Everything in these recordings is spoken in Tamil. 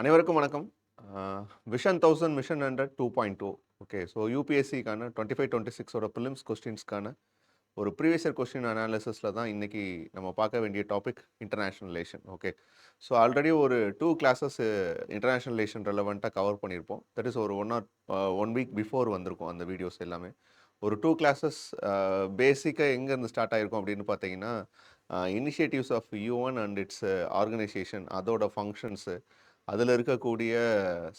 அனைவருக்கும் வணக்கம். Vision 1000 mission 100 2.0. ஓகே. ஸோ யூபிஎஸ்சிக்கான 25-26ஓட ப்ரிலிம்ஸ் கொஸ்டின்ஸ்க்கான ஒரு ப்ரீவியஸ் இயர் கொஸ்டின் அனாலிசிஸில் தான் இன்றைக்கி நம்ம பார்க்க வேண்டிய topic international relation. Okay. So already ஒரு 2 கிளாஸஸ் இன்டர்நேஷ்னல் ரிலேஷன் ரெலவெண்ட்டாக கவர் பண்ணியிருப்போம். தட் இஸ் ஒரு 1 வீக் பிஃபோர் வந்திருக்கும் அந்த வீடியோஸ் எல்லாமே. ஒரு 2 கிளாஸஸ் பேசிக்காக எங்கேருந்து ஸ்டார்ட் ஆகிருக்கும் அப்படின்னு பார்த்தீங்கன்னா, initiatives of UN and its organisation, அதோட ஃபங்க்ஷன்ஸு, அதில் இருக்கக்கூடிய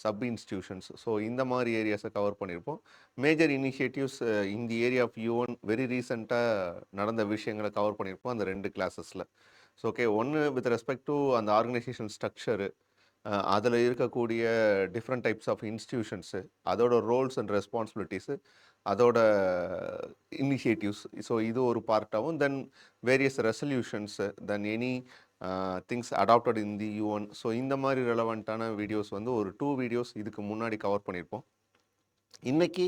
சப் இன்ஸ்டிடியூஷன்ஸ், ஸோ இந்த மாதிரி ஏரியாஸை கவர் பண்ணியிருப்போம். மேஜர் இனிஷியேட்டிவ்ஸ் இந்த ஏரியா ஆஃப் யூஎன் வெரி ரீசெண்டாக நடந்த விஷயங்களை கவர் பண்ணியிருப்போம் அந்த 2 கிளாஸஸில். ஸோ ஓகே, ஒன்று வித் ரெஸ்பெக்ட் டு அந்த ஆர்கனைசேஷன் ஸ்ட்ரக்சரு, அதில் இருக்கக்கூடிய டிஃப்ரெண்ட் டைப்ஸ் ஆஃப் இன்ஸ்டிடியூஷன்ஸு, அதோட ரோல்ஸ் அண்ட் ரெஸ்பான்சிபிலிட்டிஸு, அதோட இனிஷியேட்டிவ்ஸ், ஸோ இது ஒரு பார்ட்டாகவும், then various resolutions, then any things adopted இன் தி யூஎன். ஸோ இந்த மாதிரி ரெலவெண்ட்டான வீடியோஸ் வந்து ஒரு 2 வீடியோஸ் இதுக்கு முன்னாடி கவர் பண்ணியிருப்போம். இன்றைக்கி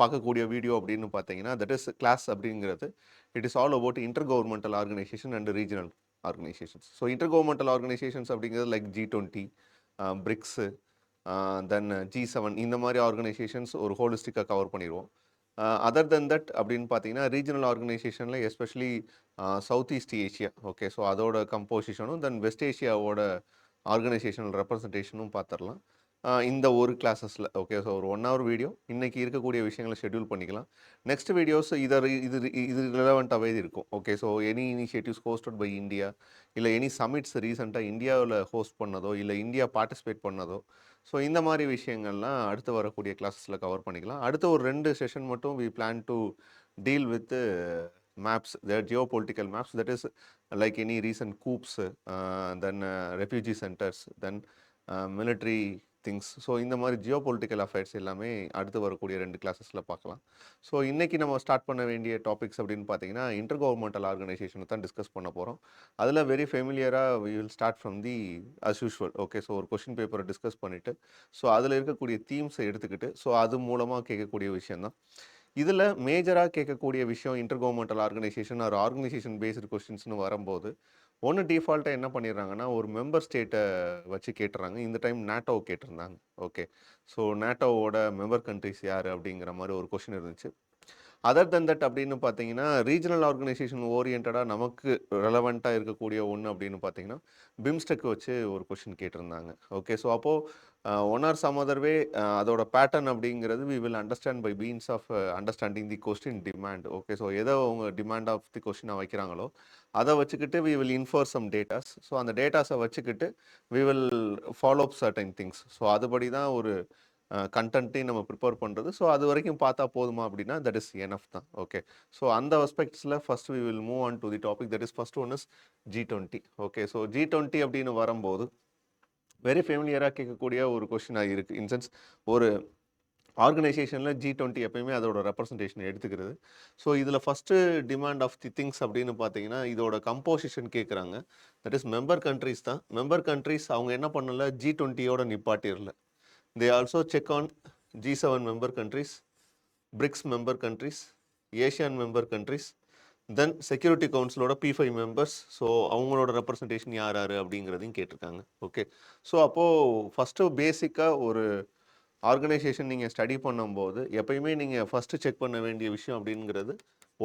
பார்க்கக்கூடிய வீடியோ அப்படின்னு பார்த்தீங்கன்னா, தட் இஸ் கிளாஸ் அப்படிங்கிறது it is all about intergovernmental organisation and regional organisations. So intergovernmental organisations அப்படிங்கிறது like G20, BRICS, then G7, இந்த மாதிரி ஆர்கனைசேஷன்ஸ் ஒரு ஹோலிஸ்டிக்காக கவர் பண்ணிடுவோம். அதர் தென் தட் அப்படின்னு பார்த்தீங்கன்னா, ரீஜனல் ஆர்கனைசேஷனில் especially south east Asia, okay, so அதோட கம்போசிஷனும், தென் வெஸ்ட் ஏஷியாவோட ஆர்கனைசேஷனல் ரெப்ரசன்டேஷனும் பார்த்துடலாம் இந்த ஒரு கிளாஸஸில். ஓகே, ஸோ ஒரு 1 ஹவர் வீடியோ இன்றைக்கி இருக்கக்கூடிய விஷயங்களை ஷெட்யூல் பண்ணிக்கலாம். நெக்ஸ்ட் வீடியோஸ் இது ரிலவெண்ட்டாகவே இருக்கும். Okay, so any initiatives hosted by India, இல்லை எனி சமிட்ஸ் ரீசெண்டாக இந்தியாவில் ஹோஸ்ட் பண்ணதோ, இல்லை இந்தியா பார்ட்டிசிபேட் பண்ணதோ, ஸோ இந்த மாதிரி விஷயங்கள்லாம் அடுத்து வரக்கூடிய கிளாஸஸில் கவர் பண்ணிக்கலாம். அடுத்த ஒரு 2 செஷன் மட்டும் we plan to deal with maps, the geopolitical maps, that is like any recent coups, then refugee centers, then military things. So இந்த மாதிரி ஜியோ பொலிட்டிக்கல் அஃபேர்ஸ் எல்லாமே அடுத்து வரக்கூடிய 2 கிளாஸஸில் பார்க்கலாம். ஸோ இன்றைக்கி நம்ம ஸ்டார்ட் பண்ண வேண்டிய டாபிக்ஸ் அப்படின்னு பார்த்தீங்கன்னா, இன்டர் கவர்மெண்டல் ஆர்கனைசேஷனை தான் டிஸ்கஸ் பண்ண போகிறோம். அதில் வெரி ஃபெமிலியராக we will start from the as usual. Okay, so ஒரு கொஷின் பேப்பரை டிஸ்கஸ் பண்ணிவிட்டு, ஸோ அதில் இருக்கக்கூடிய தீம்ஸை எடுத்துக்கிட்டு, ஸோ அது மூலமாக கேட்கக்கூடிய விஷயந்தான். இதில் மேஜராக கேட்கக்கூடிய விஷயம் இன்டர் கவர்மெண்டல் ஆர்கனைசேஷன் ஒரு ஆர்கனைசேஷன் பேஸ்டு கொஸ்டின்ஸ்னு வரும்போது, ஒன்று டிஃபால்ட்டாக என்ன பண்ணிடுறாங்கன்னா, ஒரு மெம்பர் ஸ்டேட்டை வச்சு கேட்டுறாங்க. இந்த டைம் நேட்டோ கேட்டிருந்தாங்க. ஓகே, ஸோ நேட்டோவோட மெம்பர் கண்ட்ரிஸ் யார் அப்படிங்கிற மாதிரி ஒரு கொஷின் இருந்துச்சு. அதர் தென் தட் அப்படின்னு பார்த்தீங்கன்னா, ரீஜனல் ஆர்கனைசேஷன் ஓரியன்டாக நமக்கு ரெலவெண்ட்டாக இருக்கக்கூடிய ஒன்று அப்படின்னு பார்த்தீங்கன்னா, பிம்ஸ்டெக் வச்சு ஒரு கொஷின் கேட்டிருந்தாங்க. ஓகே, ஸோ அப்போது one or some other way அதோட பேட்டர்ன் அப்படிங்கிறது we will understand by means of understanding the question demand. Okay, so எதை அவங்க டிமாண்ட் ஆஃப் தி கொஸ்டினை வைக்கிறாங்களோ அதை வச்சுக்கிட்டு we will infer some datas. So அந்த டேட்டாஸை வச்சுக்கிட்டு we will follow up certain things. So அதுபடி தான் ஒரு கண்டென்ட்டையும் நம்ம ப்ரிப்பேர் பண்ணுறது. ஸோ அது வரைக்கும் பார்த்தா போதுமா அப்படின்னா தட் இஸ் எனஃப் தான். ஓகே, ஸோ அந்த அஸ்பெக்ட்ஸில் first we will move on to the topic. That is first one is G20. Okay, so G20 அப்படின்னு வரும்போது வெரி ஃபெமிலியராக கேட்கக்கூடிய ஒரு கொஸ்டினாக இருக்குது. இன்சென்ஸ் ஒரு ஆர்கனைசேஷனில் G20 எப்பயுமே அதோட ரெப்ரசன்டேஷன் எடுத்துக்கிறது. ஸோ இதில் first demand of the things அப்படின்னு பார்த்தீங்கன்னா, இதோட கம்போசிஷன் கேட்குறாங்க. தட் இஸ் மெம்பர் கண்ட்ரிஸ் தான். மெம்பர் கண்ட்ரிஸ் அவங்க என்ன பண்ணல, G20யோட நிப்பாட்டிரல. They also check on G7 member countries, BRICS member countries, Asian member countries, then security கவுன்சிலோட P5 மெம்பர்ஸ். ஸோ அவங்களோட ரெப்ரசன்டேஷன் யார் யார் அப்படிங்கிறதையும் கேட்டிருக்காங்க. ஓகே, ஸோ அப்போது ஃபஸ்ட்டு பேசிக்காக ஒரு ஆர்கனைசேஷன் நீங்கள் ஸ்டடி பண்ணும்போது எப்பயுமே நீங்கள் ஃபஸ்ட்டு செக் பண்ண வேண்டிய விஷயம் அப்படிங்கிறது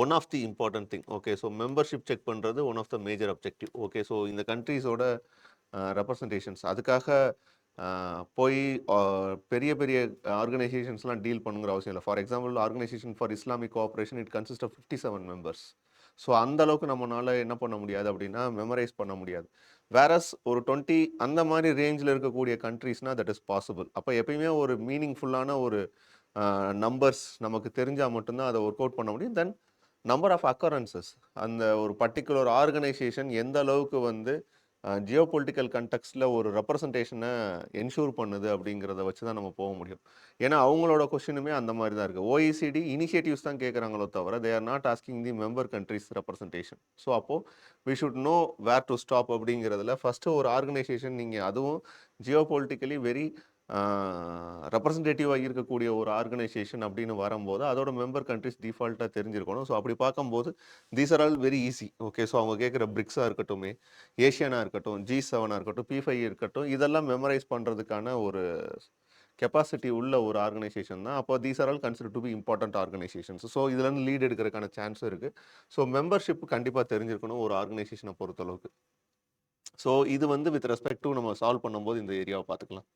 one of the important thing. Okay, so membership check பண்ணுறது one of the major objective. Okay, so இந்த கண்ட்ரீஸோட ரெப்ரசன்டேஷன்ஸ் அதுக்காக போய் பெரிய பெரிய ஆர்கனைசேஷன்ஸ்லாம் டீல் பண்ணுங்கிற அவசியம் இல்லை. For example, organisation for Islamic cooperation it consist of 57 members. So அந்த அளவுக்கு நம்மளால என்ன பண்ண முடியாது அப்படின்னா மெமரைஸ் பண்ண முடியாது. வேறஸ் ஒரு 20 அந்த மாதிரி ரேஞ்சில் இருக்கக்கூடிய கண்ட்ரீஸ்னால் தட் இஸ் பாசிபிள். அப்போ எப்பயுமே ஒரு மீனிங்ஃபுல்லான ஒரு நம்பர்ஸ் நமக்கு தெரிஞ்சால் மட்டும்தான் அதை ஒர்க் அவுட் பண்ண முடியும். தென் நம்பர் ஆஃப் அக்கரன்சஸ், அந்த ஒரு பர்டிகுலர் ஆர்கனைசேஷன் எந்த அளவுக்கு வந்து ஜியோ பொலிட்டிக்கல் கண்டெக்ஸ்டில் ஒரு ரெப்ரசன்டேஷனை என்ஷூர் பண்ணுது அப்படிங்கிறத வச்சு தான் நம்ம போக முடியும். ஏன்னா அவங்களோட கொஸ்டினுமே அந்த மாதிரி தான் இருக்குது. OECD இனிஷியேட்டிவ்ஸ் தான் கேட்குறாங்களோ தவிர they are not asking the member countries representation. So அப்போது we should know where to stop அப்படிங்கிறதுல ஃபஸ்ட்டு ஒரு ஆர்கனைசேஷன் நீங்கள் அதுவும் ஜியோ பொலிட்டிக்கலி வெரி ரெப்ரசன்டேட்டிவாக இருக்கக்கூடிய ஒரு ஆர்கனைசேஷன் அப்படின்னு வரும்போது அதோட மெம்பர் கண்ட்ரிஸ் டிஃபால்ட்டாக தெரிஞ்சிருக்கணும். ஸோ அப்படி பார்க்கும்போது these are all very easy. Okay, so அவங்க கேட்குற பிரிக்ஸாக இருக்கட்டும், ஏஷியனாக இருக்கட்டும், G7 இருக்கட்டும், P5 இருக்கட்டும், இதெல்லாம் மெமரைஸ் பண்ணுறதுக்கான ஒரு கெப்பாசிட்டி உள்ள ஒரு ஆர்கனைசேஷன் தான். அப்போ these are all consider to B important organisations. So இதுலேருந்து லீட் எடுக்கிறதுக்கான சான்ஸும் இருக்குது. ஸோ மெம்பர்ஷிப் கண்டிப்பாக தெரிஞ்சிருக்கணும் ஒரு ஆர்கனைசேஷனை பொறுத்தளவுக்கு. ஸோ இது வந்து வித் ரெஸ்பெக்ட் டு நம்ம சால்வ் பண்ணும்போது இந்த ஏரியாவை பார்த்துக்கலாம்.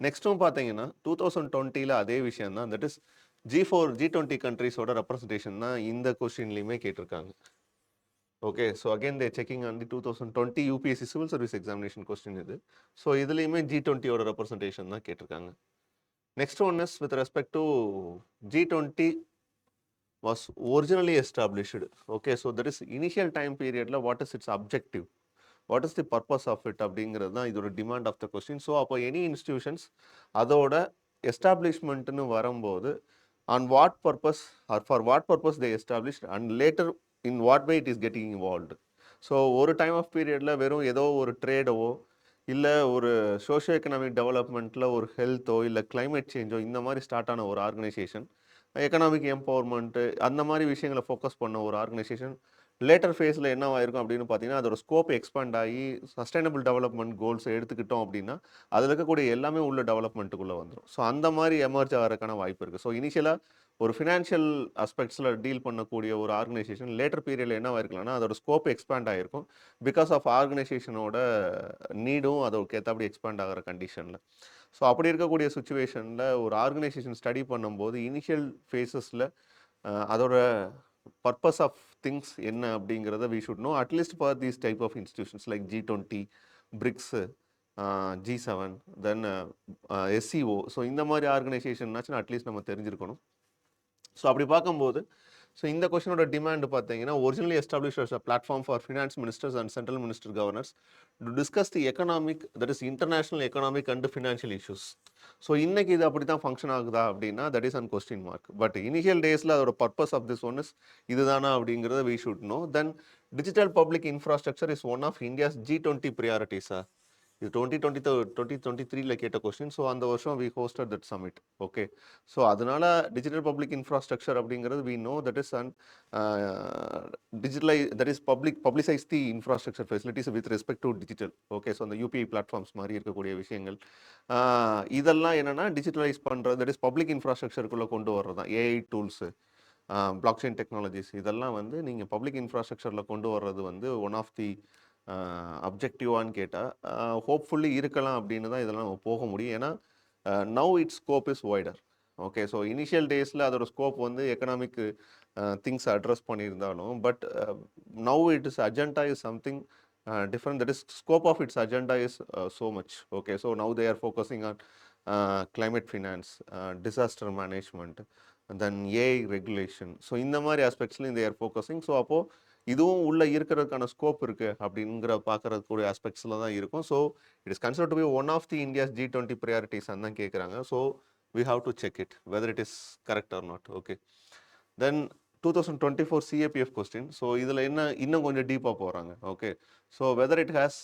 நெக்ஸ்ட்டும் பார்த்தீங்கன்னா 2020 அதே விஷயம் தான். தட் இஸ் G20 கண்ட்ரீஸோட ரெப்ரஸன்டேஷன் தான் இந்த கொஸ்டின்லையுமே கேட்டிருக்காங்க. Okay, so again they checking on the 2020 UPSC civil service examination question இது. ஸோ இதுலேயுமே G20யோட ரெப்ரஸன்டேஷன் தான் கேட்டிருக்காங்க. Next one is with respect to G20 was originally established. Okay, so that is initial time period la what is its objective, what is the purpose of it அப்படிங்கிறது தான் இதோட demand of the question. So அப்போ எனி இன்ஸ்டிடியூஷன்ஸ் அதோட எஸ்டாப்ளிஷ்மெண்ட்னு வரும்போது on what purpose or for what purpose they established and later in what way it is getting involved. So ஒரு டைம் ஆஃப் பீரியடில் வெறும் ஏதோ ஒரு ட்ரேடவோ இல்லை ஒரு சோஷியோ எக்கனாமிக் டெவலப்மெண்ட்டில் ஒரு ஹெல்த்தோ இல்லை கிளைமேட் சேஞ்சோ இந்த மாதிரி ஸ்டார்ட் ஆன ஒரு ஆர்கனைசேஷன், எக்கனாமிக் எம்பவர்மெண்ட்டு அந்த மாதிரி விஷயங்களை ஃபோக்கஸ் பண்ண ஒரு ஆர்கனைசேஷன் லேட்டர் ஃபேஸில் என்னவாயிருக்கும் அப்படின்னு பார்த்தீங்கன்னா அதோட ஸ்கோப் எக்ஸ்பேண்ட் ஆகி சஸ்டைனபிள் டெவலப்மெண்ட் கோல்ஸை எடுத்துக்கிட்டோம் அப்படின்னா அதில் இருக்கக்கூடிய எல்லாமே உள்ள டெவலப்மெண்ட்டுக்குள்ளே வந்துடும். ஸோ அந்த மாதிரி எமர்ஜ் ஆகிறதுக்கான வாய்ப்பு இருக்குது. ஸோ இனிஷியலாக ஒரு ஃபினான்ஷியல் ஆஸ்பெக்ட்ஸில் டீல் பண்ணக்கூடிய ஒரு ஆர்கனைசேஷன் லேட்டர் பீரியடில் என்னவா இருக்கலாம்னா அதோட ஸ்கோப் எக்ஸ்பேண்ட் ஆகிருக்கும் பிகாஸ் ஆஃப் ஆர்கனைசேஷனோட நீடும் அதோட ஏற்றபடி எக்ஸ்பேண்ட் ஆகிற கண்டிஷனில். ஸோ அப்படி இருக்கக்கூடிய சுச்சுவேஷனில் ஒரு ஆர்கனைசேஷன் ஸ்டடி பண்ணும்போது இனிஷியல் ஃபேஸஸில் அதோட பர்பஸ் ஆஃப் திங்ஸ் என்ன அப்படிங்கிறத we should know at least for these type of institutions like G20, BRICS, G7, then SCO. So இந்த மாதிரி ஆர்கனைசேஷன்னாச்சும் அட்லீஸ்ட் நம்ம தெரிஞ்சிருக்கணும். ஸோ அப்படி பார்க்கும்போது ஸோ இந்த கொஸ்டினோட டிமாண்ட் பார்த்தீங்கன்னா originally established as a platform for finance ministers and central minister governors to discuss the economic, that is international economic and financial issues. So இன்னைக்கு இது அப்படி தான் ஃபங்க்ஷன் ஆகுதா அப்படின்னா that is an question mark. But initial டேஸில் அதோட purpose of this one is இதுதானா அப்படிங்கிறத we should know. Then digital public infrastructure is one of India's G20 ப்ரியாரிட்டிஸா. இது 2023 கேட்ட கொஸ்டின். ஸோ அந்த வருஷம் we hosted that summit. Okay, so அதனால டிஜிட்டல் பப்ளிக் இன்ஃப்ராஸ்ட்ரக்சர் அப்படிங்கிறது we know that is and that is publicise the infrastructure facilities with respect to digital. Okay, so அந்த யூபிஐ பிளாட்ஃபார்ம்ஸ் மாதிரி இருக்கக்கூடிய விஷயங்கள் இதெல்லாம் என்னென்னா டிஜிட்டலைஸ் பண்ணுறது, தட் இஸ் பப்ளிக் இன்ஃப்ராஸ்ட்ரக்சருக்குள்ளே கொண்டு வர்றது தான். AI tools, block chain technologies இதெல்லாம் வந்து நீங்கள் பப்ளிக் இன்ஃப்ராஸ்ட்ரக்சரில் கொண்டு வர்றது வந்து ஒன் ஆஃப் தி அப்ஜெக்டிவான்னு கேட்டால் ஹோப்ஃபுல்லி இருக்கலாம் அப்படின்னு தான் இதெல்லாம் நம்ம போக முடியும். ஏன்னா now it's scope is wider. Okay, so initial டேஸில் அதோட ஸ்கோப் வந்து எக்கனாமிக் திங்ஸ் அட்ரஸ் பண்ணியிருந்தாலும் but now it is agenda is something different. That is scope of its agenda is so much. Okay, so now they are focusing on climate finance, disaster management, and then AI regulation. So இந்த மாதிரி aspectsல they are focusing. So அப்போ இதுவும் உள்ள இருக்கிறதுக்கான ஸ்கோப் இருக்கு அப்படிங்கிற பார்க்கறதுக்கூடிய ஆஸ்பெக்ட்ஸில் தான் இருக்கும். So it is consider to be one of the India's G20 priorities தான் கேட்குறாங்க. So we have to check it whether it is correct or not. Okay, then 2024 CAPF question. So இதில் என்ன இன்னும் கொஞ்சம் டீப்பாக போகிறாங்க. Okay, so whether it has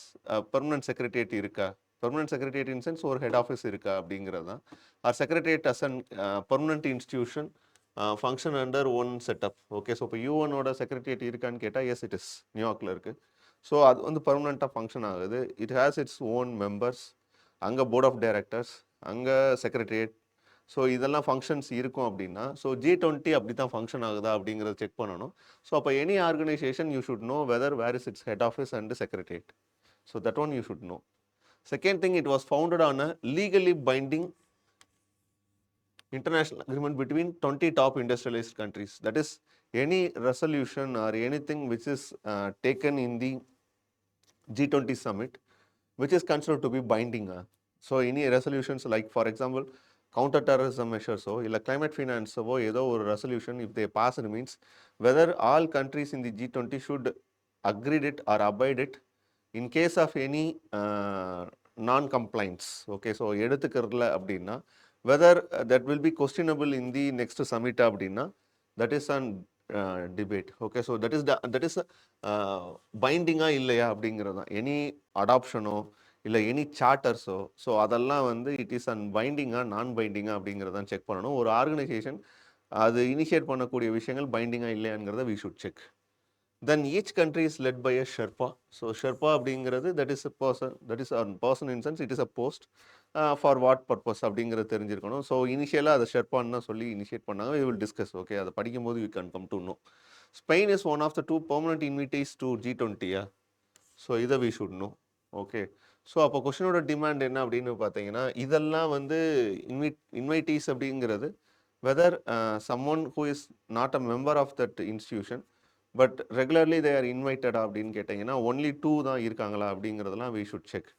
permanent secretariat இருக்கா, பெர்மனன்ட் செக்ரட்டரியேட் இன் சென்ஸ் ஒரு ஹெட் ஆஃபீஸ் இருக்கா அப்படிங்கிறது தான். Or secretariat as an permanent institution function under one setup. Okay, so இப்போ UN செக்ரட்டரியேட் இருக்கான்னு கேட்டால் எஸ் இட் இஸ் நியூயார்க்கில் இருக்குது. ஸோ அது வந்து பர்மனெண்ட்டாக ஃபங்க்ஷன் ஆகுது. It has its own members, அங்கே போர்ட் ஆஃப் டைரக்டர்ஸ், அங்கே செக்ரட்டரியேட். ஸோ இதெல்லாம் ஃபங்க்ஷன்ஸ் இருக்கும் அப்படின்னா ஸோ G20 அப்படி தான் ஃபங்க்ஷன் ஆகுதா அப்படிங்கிறத செக் பண்ணணும். ஸோ அப்போ any organisation you should know whether where is its head office and secretariat. So that one you should know. Second thing, it was founded on a legally binding international agreement between 20 top industrialized countries. That is, any resolution or anything which is taken in the G20 summit, which is considered to be binding. So, any resolutions like, for example, counter-terrorism measures or climate finance or either resolution, if they pass, it means whether all countries in the G20 should agree it or abide it in case of any non-compliance. Okay, so எடுத்துக்கிறதுல அப்படின்னா whether that will be questionable in the next summit அப்படின்னா that is an debate. Okay, so that is binding இல்லையா அப்படிங்கிறது தான். எனி அடாப்ஷனோ இல்லை எனி சார்ட்டர்ஸோ, ஸோ அதெல்லாம் வந்து இட் இஸ் பைண்டிங்கா நான் பைண்டிங்கா அப்படிங்கிறதான் செக் பண்ணணும். ஒரு ஆர்கனைசேஷன் அது இனிஷியேட் பண்ணக்கூடிய விஷயங்கள் பைண்டிங்கா இல்லையாங்கிறத we should check. Then each country is led by a sherpa. So sherpa அப்படிங்கிறது that is a person, that is a person in sense it is a post for what purpose அப்படிங்கிறது தெரிஞ்சிருக்கணும். ஸோ இனிஷியலாக அதை ஷெர்பான்னு தான் சொல்லி இனிஷியேட் பண்ணாங்க. We will discuss. ஓகே, அதை படிக்கும்போது you can come to know. Spain is one of the 2 permanent invitees to G20. So இதை we should know. Okay, so அப்போ கொஷினோட டிமாண்ட் என்ன அப்படின்னு பார்த்தீங்கன்னா, இதெல்லாம் வந்து இன்வைட்டீஸ் அப்படிங்கிறது whether someone who is not a member of that institution but regularly they are invited அப்படின்னு கேட்டிங்கன்னா ஒன்லி 2 தான் இருக்காங்களா அப்படிங்கிறதெல்லாம் we should check.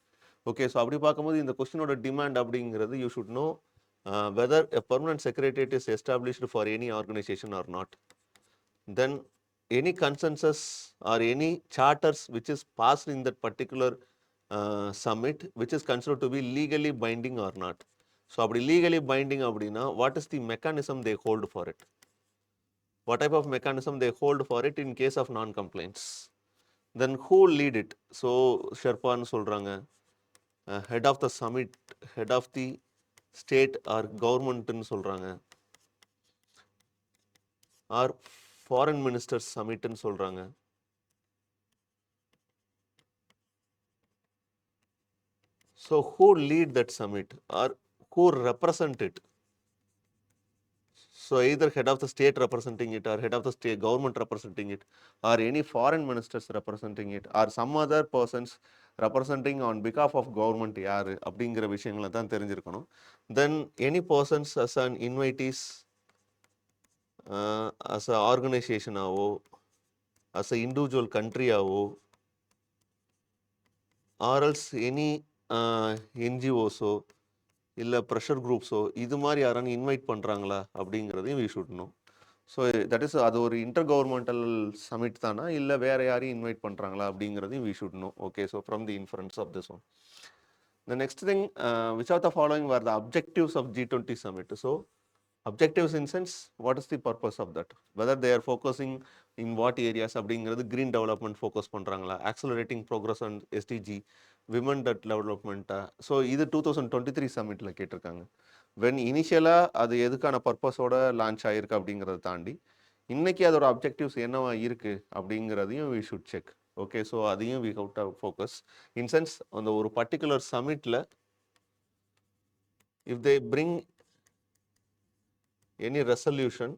Okay, so அப்படி பார்க்கும்போது இந்த கொஸ்டினோட டிமாண்ட் அப்படிங்கிறது you should know whether a permanent secretariat is established for any organisation or not. Then any consensus or any charters which is passed in that particular summit which is considered to be legally binding or not. So அப்படி legally binding அப்படின்னா what is the mechanism they hold for it? What type of mechanism they hold for it in case of non-compliance? Then who lead it? So ஷெர்பான்னு சொல்கிறாங்க, head of the summit, head of the state or governmentன்னு சொல்கிறாங்க, or foreign ministers summitன்னு சொல்கிறாங்க. So who lead that summit or who represent it? So either head of the state representing it or head of the state government representing it or any foreign ministers representing it or some other persons representing on behalf of government யாரு அப்படிங்கிற விஷயங்களை தான் தெரிஞ்சிருக்கணும். Then any persons as an invitees as a organization ஆவோ as a individual country ஆவோ or else any NGOஸோ இல்லை ப்ரெஷர் குரூப்ஸோ இது மாதிரி யாரானு இன்வைட் பண்ணுறாங்களா அப்படிங்கிறதையும் we should know. So that is அது ஒரு இன்டர் கவர்மெண்டல் சமிட் தானா இல்லை வேறு யாரையும் இன்வைட் பண்ணுறாங்களா அப்படிங்கிறதையும் we should know. Okay, so from the inference of this one. The next thing, which of the following were the objectives of G20 summit? So objectives in sense, what is the purpose of that? Whether they are focusing in what areas அப்படிங்கிறது green development focus பண்ணுறாங்களா, accelerating progress on SDG, women development. So இது 2023 சம்மிட்டில் கேட்டிருக்காங்க. வென் இனிஷியலாக அது எதுக்கான பர்பஸோட லான்ச் ஆகிருக்கு அப்படிங்கிறத தாண்டி இன்னைக்கு அதோட அப்ஜெக்டிவ்ஸ் என்னவா இருக்குது அப்படிங்கிறதையும் we should check. Okay, so அதையும் we have to focus in sense அந்த ஒரு பர்டிகுலர் சம்மிட்டில் if they bring any resolution,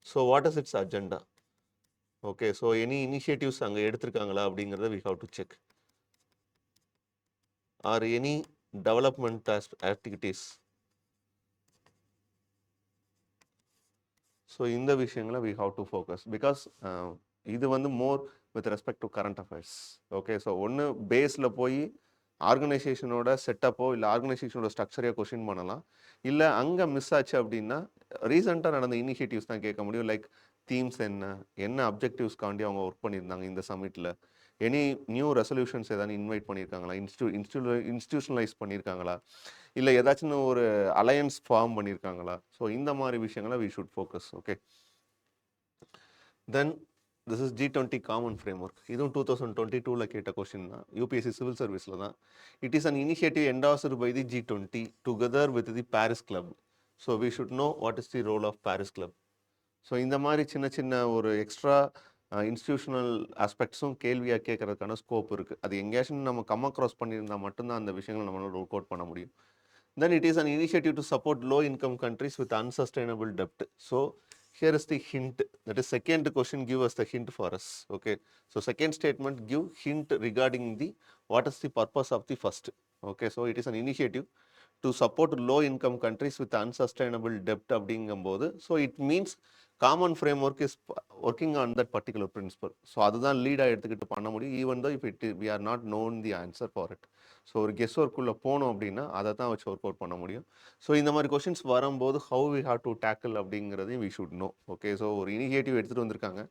so what is its agenda? Okay, so any initiatives அங்க எடுத்திருக்காங்களா அப்படிங்கிறத we have to check, or any development activities. So இந்த விஷயங்களை we have to focus because இது வந்து more with respect to current affairs. Okay, so ஒன்று பேஸில் போய் ஆர்கனைசேஷனோட செட்டப்போ இல்லை ஆர்கனைசேஷனோட ஸ்ட்ரக்சரையோ கொஷின் பண்ணலாம். இல்லை அங்கே மிஸ் ஆச்சு அப்படின்னா ரீசெண்டாக நடந்த இனிஷியேட்டிவ்ஸ் தான் கேட்க முடியும். லைக் தீம்ஸ் என்ன அப்ஜெக்டிவ்ஸ்க்காண்டி அவங்க ஒர்க் பண்ணியிருந்தாங்க இந்த சமிட்டில், எனி நியூ ரெசல்யூஷன்ஸ் ஏதாவது இன்வைட் பண்ணியிருக்காங்களா, இன்ஸ்டியூஷனலைஸ் பண்ணியிருக்காங்களா, இல்லை ஏதாச்சும் ஒரு அலையன்ஸ் ஃபார்ம் பண்ணியிருக்காங்களா. ஸோ இந்த மாதிரி விஷயங்களை we should focus. Okay, then this is G20 common framework. இதுவும் 2022 கேட்ட கொஸ்டின் தான், யூபிஎஸ்சி சிவில் சர்வீஸில் தான். It is an initiative endorsed by the G20 together with the Paris club. So we should know what is the role of Paris club. So இந்த மாதிரி சின்ன சின்ன ஒரு எக்ஸ்ட்ரா இன்ஸ்டியூஷனல் ஆஸ்பெக்ட்ஸும் கேள்வியாக கேட்கறதுக்கான ஸ்கோப் இருக்குது. அது எங்கேயாச்சும் நம்ம கம் அக்ராஸ் பண்ணியிருந்தால் மட்டும்தான் அந்த விஷயங்களை நம்மளால் ஒர்க் அவுட் பண்ண முடியும். Then it is an initiative to support low income countries with unsustainable debt. So here is the hint, that is second question give us the hint for us. Okay, so second statement give hint regarding the what is the purpose of the first. Okay, so it is an initiative to support low income countries with unsustainable debt அப்படிங்கும்போது so it means common framework is working on that particular principle. So அதுதான் லீடாக எடுத்துக்கிட்டு பண்ண முடியும், even though if it we are not known the answer for it. So ஒரு கெஸ் ஒர்க்குள்ளே போனோம் அப்படின்னா அதை தான் வச்சு ஒர்க் அவுட் பண்ண முடியும். ஸோ இந்த மாதிரி கொஷின்ஸ் வரும்போது how we have to tackle அப்படிங்கிறதையும் we should know. Okay, so ஒரு இனிஷியேட்டிவ் எடுத்துகிட்டு வந்திருக்காங்க,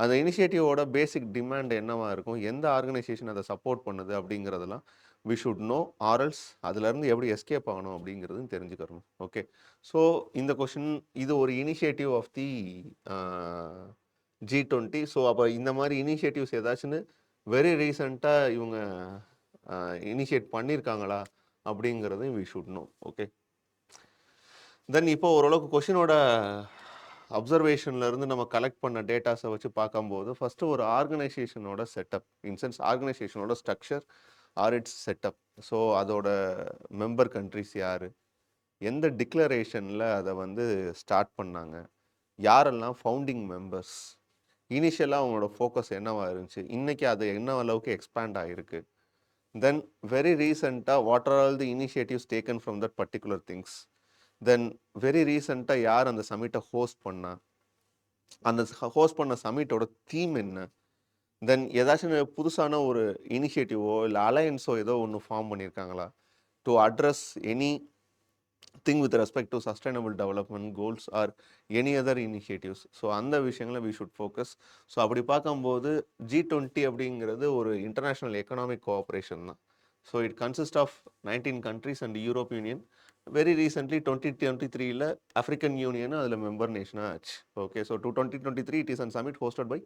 அந்த இனிஷியேட்டிவோட பேசிக் டிமாண்ட் என்னவா இருக்கும், எந்த ஆர்கனைசேஷன் அதை சப்போர்ட் பண்ணுது அப்படிங்கிறதெல்லாம் வி ஷுட் நோ, ஆர்எல்ஸ் அதுலேருந்து எப்படி எஸ்கேப் ஆகணும் அப்படிங்கிறதும் தெரிஞ்சுக்கணும். ஓகே, ஸோ இந்த கொஷின் இது ஒரு initiative of the G20. So அப்போ இந்த மாதிரி இனிஷியேட்டிவ்ஸ் ஏதாச்சுன்னு வெரி ரீசெண்டாக இவங்க இனிஷியேட் பண்ணியிருக்காங்களா அப்படிங்கிறதையும் வி ஷுட் நோ. ஓகே, தென் இப்போ ஓரளவுக்கு கொஷினோட அப்சர்வேஷன்லேருந்து நம்ம கலெக்ட் பண்ண டேட்டாஸை வச்சு பார்க்கும்போது ஃபஸ்ட்டு ஒரு ஆர்கனைசேஷனோட செட்டப், இன்சென்ஸ் ஆர்கனைசேஷனோட structure or its setup. So அதோட மெம்பர் கண்ட்ரிஸ் யார், எந்த டிக்ளரேஷனில் அதை வந்து ஸ்டார்ட் பண்ணாங்க, யாரெல்லாம் ஃபவுண்டிங் மெம்பர்ஸ், இனிஷியலாக அவங்களோட ஃபோக்கஸ் என்னவா இருந்துச்சு, இன்றைக்கி அது என்ன அளவுக்கு எக்ஸ்பேண்ட் ஆகிருக்கு, தென் வெரி ரீசெண்டாக what are all the initiatives taken from that particular things, then very ரீசெண்டாக யார் அந்த சமிட்டை ஹோஸ்ட் பண்ணா, அந்த ஹோஸ்ட் பண்ண சமிட்டோட தீம் என்ன, தென் ஏதாச்சும் புதுசான ஒரு இனிஷியேட்டிவோ இல்லை அலையன்ஸோ ஏதோ ஒன்று ஃபார்ம் பண்ணியிருக்காங்களா to address any thing with respect to sustainable development goals or any other initiatives. So அந்த விஷயங்களை வி ஷுட் ஃபோக்கஸ். ஸோ அப்படி பார்க்கும்போது G20 அப்படிங்கிறது ஒரு இன்டர்நேஷ்னல் எக்கனாமிக் கோஆப்ரேஷன் தான். So it consist of 19 countries and Europe Union. Very recently 2023 African Union அதில் மெம்பர் நேஷனாக ஆச்சு. Okay, so 2023 it is and summit hosted by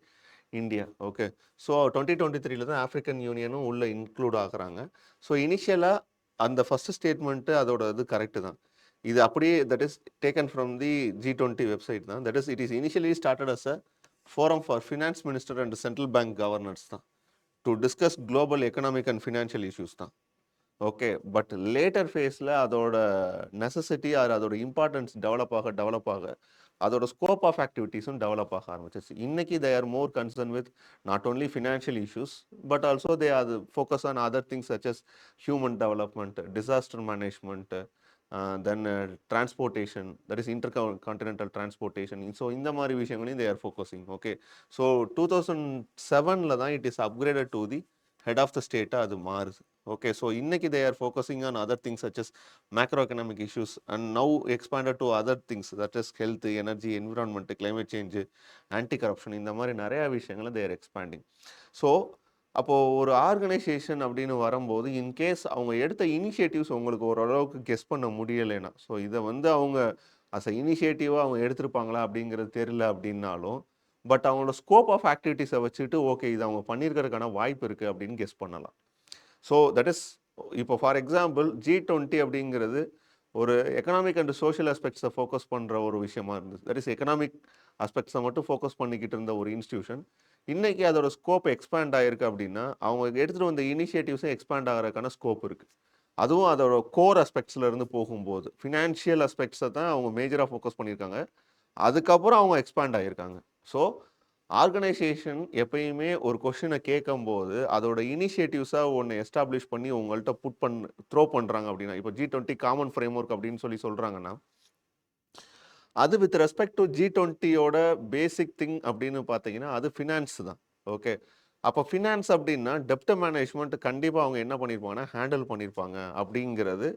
India. Okay, so 2023 தான் ஆஃப்ரிக்கன் யூனியனும் உள்ளே இன்க்ளூட் ஆகுறாங்க. ஸோ இனிஷியலாக அந்த ஃபஸ்ட்டு ஸ்டேட்மெண்ட்டு அதோட இது கரெக்டு தான். இது அப்படியே that is taken from the G20 website தான். That is it is initially started as a forum for finance minister and central bank governors தான், to discuss global economic and financial issues தான். ஓகே, பட் லேட்டர் ஃபேஸில் அதோட நெசசிட்டி ஆர் அதோட இம்பார்ட்டன்ஸ் டெவலப் ஆக அதோட ஸ்கோப் ஆஃப் ஆக்டிவிட்டீஸும் டெவலப் ஆக ஆரம்பிச்சிச்சு. இன்னைக்கு they are more concern with not only financial issues but also they are focus on other things such as human development, disaster management, then transportation, that is intercontinental transportation. So இந்த மாதிரி விஷயங்களையும் they are focusing. Okay, so 2007 தான் it is upgraded to the head of the ஸ்டேட்டாக அது மாறுது. ஓகே, ஸோ இன்னைக்கு they are focusing on other things such as macro economic issues and now expanded to other things that is health, energy, environment, climate change, anti corruption, இந்த மாதிரி நிறையா விஷயங்களை தே ஆர் எக்ஸ்பேண்டிங். ஸோ அப்போது ஒரு ஆர்கனைசேஷன் அப்படின்னு வரும்போது இன்கேஸ் அவங்க எடுத்த இனிஷியேட்டிவ்ஸ் உங்களுக்கு ஓரளவுக்கு கெஸ் பண்ண முடியலைன்னா, ஸோ இதை வந்து அவங்க அஸ் அ இனிஷியேட்டிவாக அவங்க எடுத்திருப்பாங்களா அப்படிங்கிறது தெரியல அப்படின்னாலும், பட் அவங்களோட ஸ்கோப் ஆஃப் ஆக்டிவிட்டீஸை வச்சுட்டு ஓகே இது அவங்க பண்ணியிருக்கிறதுக்கான வாய்ப்பு இருக்குது அப்படின்னு கெஸ் பண்ணலாம். ஸோ தட் இஸ் இப்போ ஃபார் எக்ஸாம்பிள் G20 அப்படிங்கிறது ஒரு எக்கனாமிக் அண்ட் சோஷியல் ஆஸ்பெக்ட்ஸை ஃபோக்கஸ் பண்ணுற ஒரு விஷயமா இருந்தது. தட் இஸ் எக்கனாமிக் ஆஸ்பெக்ட்ஸை மட்டும் ஃபோக்கஸ் பண்ணிக்கிட்டு இருந்த ஒரு இன்ஸ்டியூஷன் இன்னைக்கு அதோட ஸ்கோப் எக்ஸ்பேண்ட் ஆகிருக்கு அப்படின்னா அவங்க எடுத்துகிட்டு வந்த இனிஷியேட்டிவ்ஸும் எக்ஸ்பேண்ட் ஆகிறதுக்கான ஸ்கோப் இருக்குது. அதுவும் அதோட கோர் ஆஸ்பெக்ட்ஸில் இருந்து போகும்போது ஃபினான்ஷியல் ஆஸ்பெக்ட்ஸை தான் அவங்க மேஜராக ஃபோக்கஸ் பண்ணியிருக்காங்க. அதுக்கப்புறம் அவங்க எக்ஸ்பேண்ட் ஆகியிருக்காங்க. ஸோ ஆர்கனைசேஷன் எப்பயுமே ஒரு கொஷினை கேட்கும்போது அதோட இனிஷியேட்டிவ்ஸாக ஒன்று எஸ்டாப்ளிஷ் பண்ணி உங்கள்கிட்ட த்ரோ பண்ணுறாங்க அப்படின்னா, இப்போ G20 காமன் ஃப்ரேம் ஒர்க் அப்படின்னு சொல்கிறாங்கன்னா, அது வித் ரெஸ்பெக்ட் டு G20யோட பேசிக் திங் அப்படின்னு பார்த்தீங்கன்னா அது ஃபினான்ஸ் தான். ஓகே, அப்போ ஃபினான்ஸ் அப்படின்னா டெப்ட் மேனேஜ்மெண்ட் கண்டிப்பாக அவங்க என்ன பண்ணியிருப்பாங்கன்னா ஹேண்டில் பண்ணியிருப்பாங்க அப்படிங்கிறது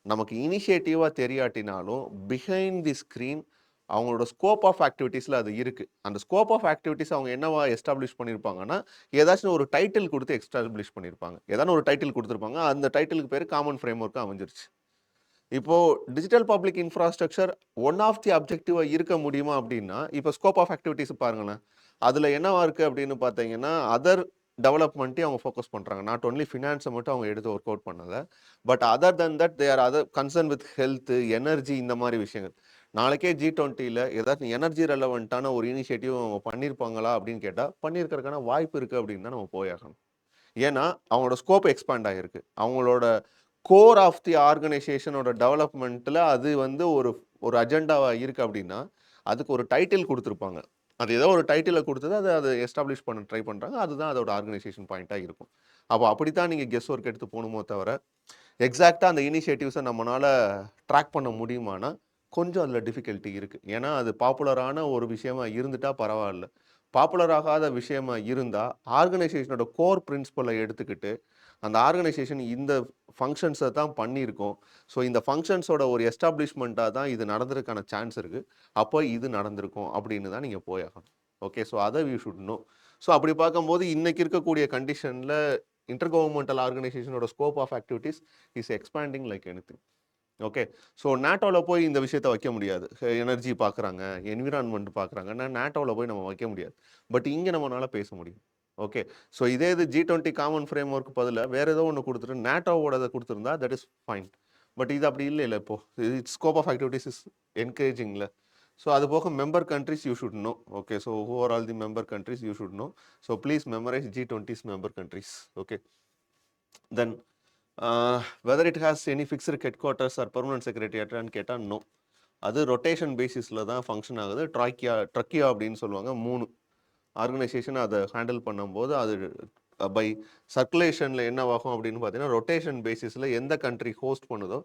நமக்கு இனிஷியேட்டிவாக தெரியாட்டினாலும் பிஹைண்ட் தி ஸ்க்ரீன் அவங்களோட ஸ்கோப் ஆஃப் ஆக்டிவிட்டீஸில் அது இருக்குது. அந்த ஸ்கோப் ஆஃப் ஆக்டிவிட்டீஸ் அவங்க என்னவா எஸ்டாப்ளிஷ் பண்ணியிருப்பாங்கன்னா ஏதாச்சும் ஒரு டைட்டில் கொடுத்து எஸ்டாப்ளிஷ் பண்ணியிருப்பாங்க. ஏதாச்சும் ஒரு டைட்டில் கொடுத்துருப்பாங்க, அந்த டைட்டிலுக்கு பேர் காமன் ஃப்ரேம் ஒர்க்கு அமைஞ்சிருச்சு. இப்போது digital public infrastructure one of the அப்ஜெக்டிவாக இருக்க முடியுமா அப்படின்னா, இப்போ ஸ்கோப் ஆஃப் ஆக்டிவிட்டீஸ் பாருங்களேன், அதில் என்னவா இருக்குது அப்படின்னு பார்த்தீங்கன்னா அதர் டெவலப்மெண்ட்டையும் அவங்க ஃபோக்கஸ் பண்ணுறாங்க. நாட் ஓன்லி ஃபினான்ஸை மட்டும் அவங்க எடுத்து ஒர்க் அவுட் பண்ணலை, but other then that they are other concern with health, energy, இந்த மாதிரி விஷயங்கள். நாளைக்கே G20யில் ஏதாச்சும் எனர்ஜி ரெலவெண்ட்டான ஒரு இனிஷியேட்டிவ் அவங்க பண்ணியிருப்பாங்களா அப்படின்னு கேட்டால் பண்ணியிருக்கிறதுக்கான வாய்ப்பு இருக்குது அப்படின்னு தான் நம்ம போயாகணும். ஏன்னா அவங்களோட ஸ்கோப் எக்ஸ்பேண்ட் ஆகிருக்கு. அவங்களோட கோர் ஆஃப் தி ஆர்கனைசேஷனோட டெவலப்மெண்ட்டில் அது வந்து ஒரு அஜெண்டாவாக இருக்குது அப்படின்னா அதுக்கு ஒரு டைட்டில் கொடுத்துருப்பாங்க. அது ஏதோ ஒரு டைட்டிலை கொடுத்தது அதை எஸ்டாப்ளிஷ் பண்ண ட்ரை பண்ணுறாங்க. அதுதான் அதோட ஆர்கனைசேஷன் பாயிண்ட்டாக இருக்கும். அப்போ அப்படி தான் நீங்கள் கெஸ் ஒர்க் எடுத்து போகணுமோ தவிர எக்ஸாக்டாக அந்த இனிஷியேட்டிவ்ஸை நம்மளால் ட்ராக் பண்ண முடியுமானா கொஞ்சம் அதில் டிஃபிகல்ட்டி இருக்குது. ஏன்னா அது பாப்புலரான ஒரு விஷயமா இருந்துட்டால் பரவாயில்ல, பாப்புலர் ஆகாத விஷயமா இருந்தால் ஆர்கனைசேஷனோட கோர் பிரின்சிபலை எடுத்துக்கிட்டு அந்த ஆர்கனைசேஷன் இந்த ஃபங்க்ஷன்ஸை தான் பண்ணியிருக்கோம், ஸோ இந்த ஃபங்க்ஷன்ஸோட ஒரு எஸ்டாப்ளிஷ்மெண்ட்டாக தான் இது நடந்திருக்கான சான்ஸ் இருக்குது, அப்போ இது நடந்திருக்கும் அப்படின்னு தான் நீங்கள் போயாகணும். ஓகே, ஸோ அதை வி ஷுட் நோ. ஸோ அப்படி பார்க்கும்போது இன்றைக்கி இருக்கக்கூடிய கண்டிஷனில் இன்டர் கவர்மெண்டல் ஆர்கனைசேஷனோட scope of activities is expanding like anything. Okay, so நேட்டோவில் போய் இந்த விஷயத்தை வைக்க முடியாது. எனர்ஜி பார்க்குறாங்க, என்விரான்மெண்ட் பார்க்குறாங்கன்னா நேட்டோவில் போய் நம்ம வைக்க முடியாது. பட் இங்கே நம்மளால் பேச முடியும். ஓகே. ஸோ இதே இது G20 காமன் ஃப்ரேம் ஒர்க் பதிலா வேற ஏதோ ஒன்று கொடுத்துட்டு நேட்டோவோடதை கொடுத்துருந்தா தட் இஸ் ஃபைன். பட் இது அப்படி இல்லை இப்போ its scope of activities is என்கரேஜிங்ல. ஸோ அது போக member countries you should know. Okay, so who are all the member countries you should know. So please memorise G20's member countries. Okay, then whether it has any fixed headquarters or permanent செக்ரட்டரியேட்டான்னு கேட்டால் நோ. அது ரொட்டேஷன் பேசிஸில் தான் ஃபங்க்ஷன் ஆகுது. ட்ரக்கியா அப்படின்னு சொல்லுவாங்க. 3 ஆர்கனைசேஷன் அதை ஹேண்டில் பண்ணும்போது அது பை சர்க்குலேஷனில் என்னவாகும் அப்படின்னு பார்த்தீங்கன்னா, ரொட்டேஷன் பேசிஸில் எந்த கண்ட்ரி ஹோஸ்ட் பண்ணுதோ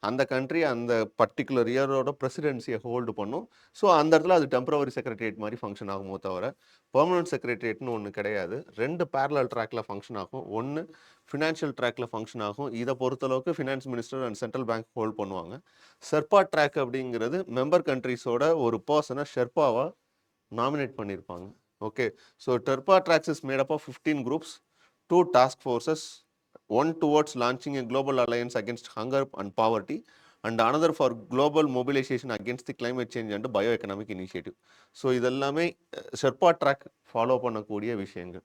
அந்த கண்ட்ரி அந்த பர்டிகுலர் இயரோட பிரசிடென்சியை ஹோல்டு பண்ணும். ஸோ அந்த இடத்துல அது டெம்பரவரி செக்ரட்டரியேட் மாதிரி ஃபங்க்ஷன் ஆகுமோ தவிர பெர்மனன்ட் செக்ரட்டரியேட்னு ஒன்று கிடையாது. 2 பேரலல் ட்ராக்ல ஃபங்க்ஷன் ஆகும். ஒன்று ஃபினான்ஷியல் ட்ராக்ல ஃபங்க்ஷன் ஆகும். இதை பொறுத்தளவுக்கு finance minister and central bank hold பண்ணுவாங்க. ஷெர்பா ட்ராக் அப்படிங்கிறது மெம்பர் கண்ட்ரிஸோட ஒரு பர்சனை ஷெர்பாவாக நாமினேட் பண்ணியிருப்பாங்க. Okay, so TERPA tracks is made up of 15 groups, 2 task forces, one towards launching a global alliance against hunger and poverty, and another for global mobilization against the climate change and bioeconomic initiative. So இதெல்லாமே ஷெர்பா ட்ராக் ஃபாலோ பண்ணக்கூடிய விஷயங்கள்.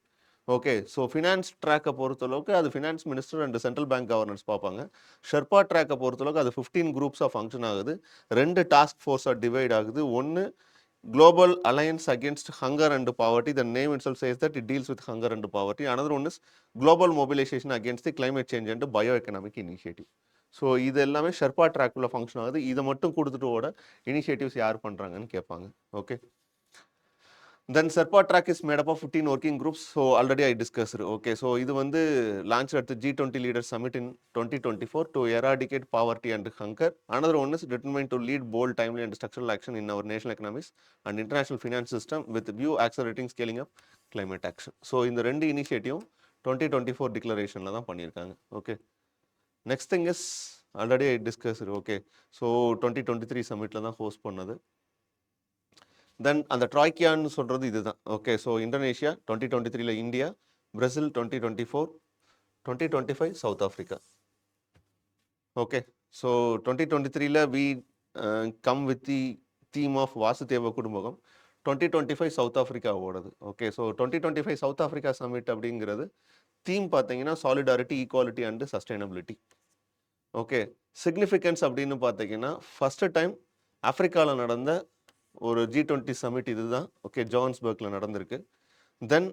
ஓகே, ஸோ ஃபினான்ஸ் ட்ராக்கை பொறுத்தளவுக்கு அது finance minister and central bank governance பார்ப்பாங்க. ஷெர்பா ட்ராக்கை பொறுத்தளவுக்கு அது 15 குரூப்ஸாக ஃபங்க்ஷன் ஆகுது. 2 டாஸ்க் ஃபோர்ஸாக டிவைட் ஆகுது. ஒன்று Global Alliance Against Hunger and Poverty. The name itself says that it deals with hunger and poverty. Another one is Global Mobilization Against the Climate Change and Bioeconomic Initiative. So இது எல்லாமே ஷெர்பா ட்ராக்குள்ள ஃபங்க்ஷன் ஆகுது. இதை மட்டும் கொடுத்துட்டு ஓட இனிஷியேட்டிவ்ஸ் யார் பண்ணுறாங்கன்னு கேட்பாங்க. Okay, then Sherpa track is made up of 15 working groups. So already I discussed. Okay, so இது வந்து launched at the G20 Leaders Summit in 2024 to eradicate poverty and hunger. Another one is determined to lead bold, timely and structural action in our national economies and international finance system with view accelerating scaling up climate action. So இந்த ரெண்டு இனிஷியேட்டிவும் 2024 டிக்ளரேஷனில் தான் பண்ணியிருக்காங்க. Okay, next thing is already I discussed. Okay, so 2023 சம்மிட்டில் தான் ஹோஸ்ட் பண்ணது. தென் அந்த ட்ராய்க்கியான்னு சொல்கிறது இதுதான். Okay, so Indonesia 2023 India, Brazil 2024, 2025 South Africa. Okay, so 2023 we come with the theme of Vasudhaiva Kutumbakam. 2025 South Africa ஓடுது. Okay, so 2025 South Africa summit அப்படிங்கிறது தீம் பார்த்தீங்கன்னா solidarity, equality and sustainability. Okay, significance அப்படின்னு பார்த்தீங்கன்னா ஃபஸ்ட்டு டைம் ஆஃப்ரிக்காவில் நடந்த ஒரு G20 சமிட் இதுதான். ஓகே, ஜோஹான்ஸ்பர்க்கில் நடந்திருக்கு. தென்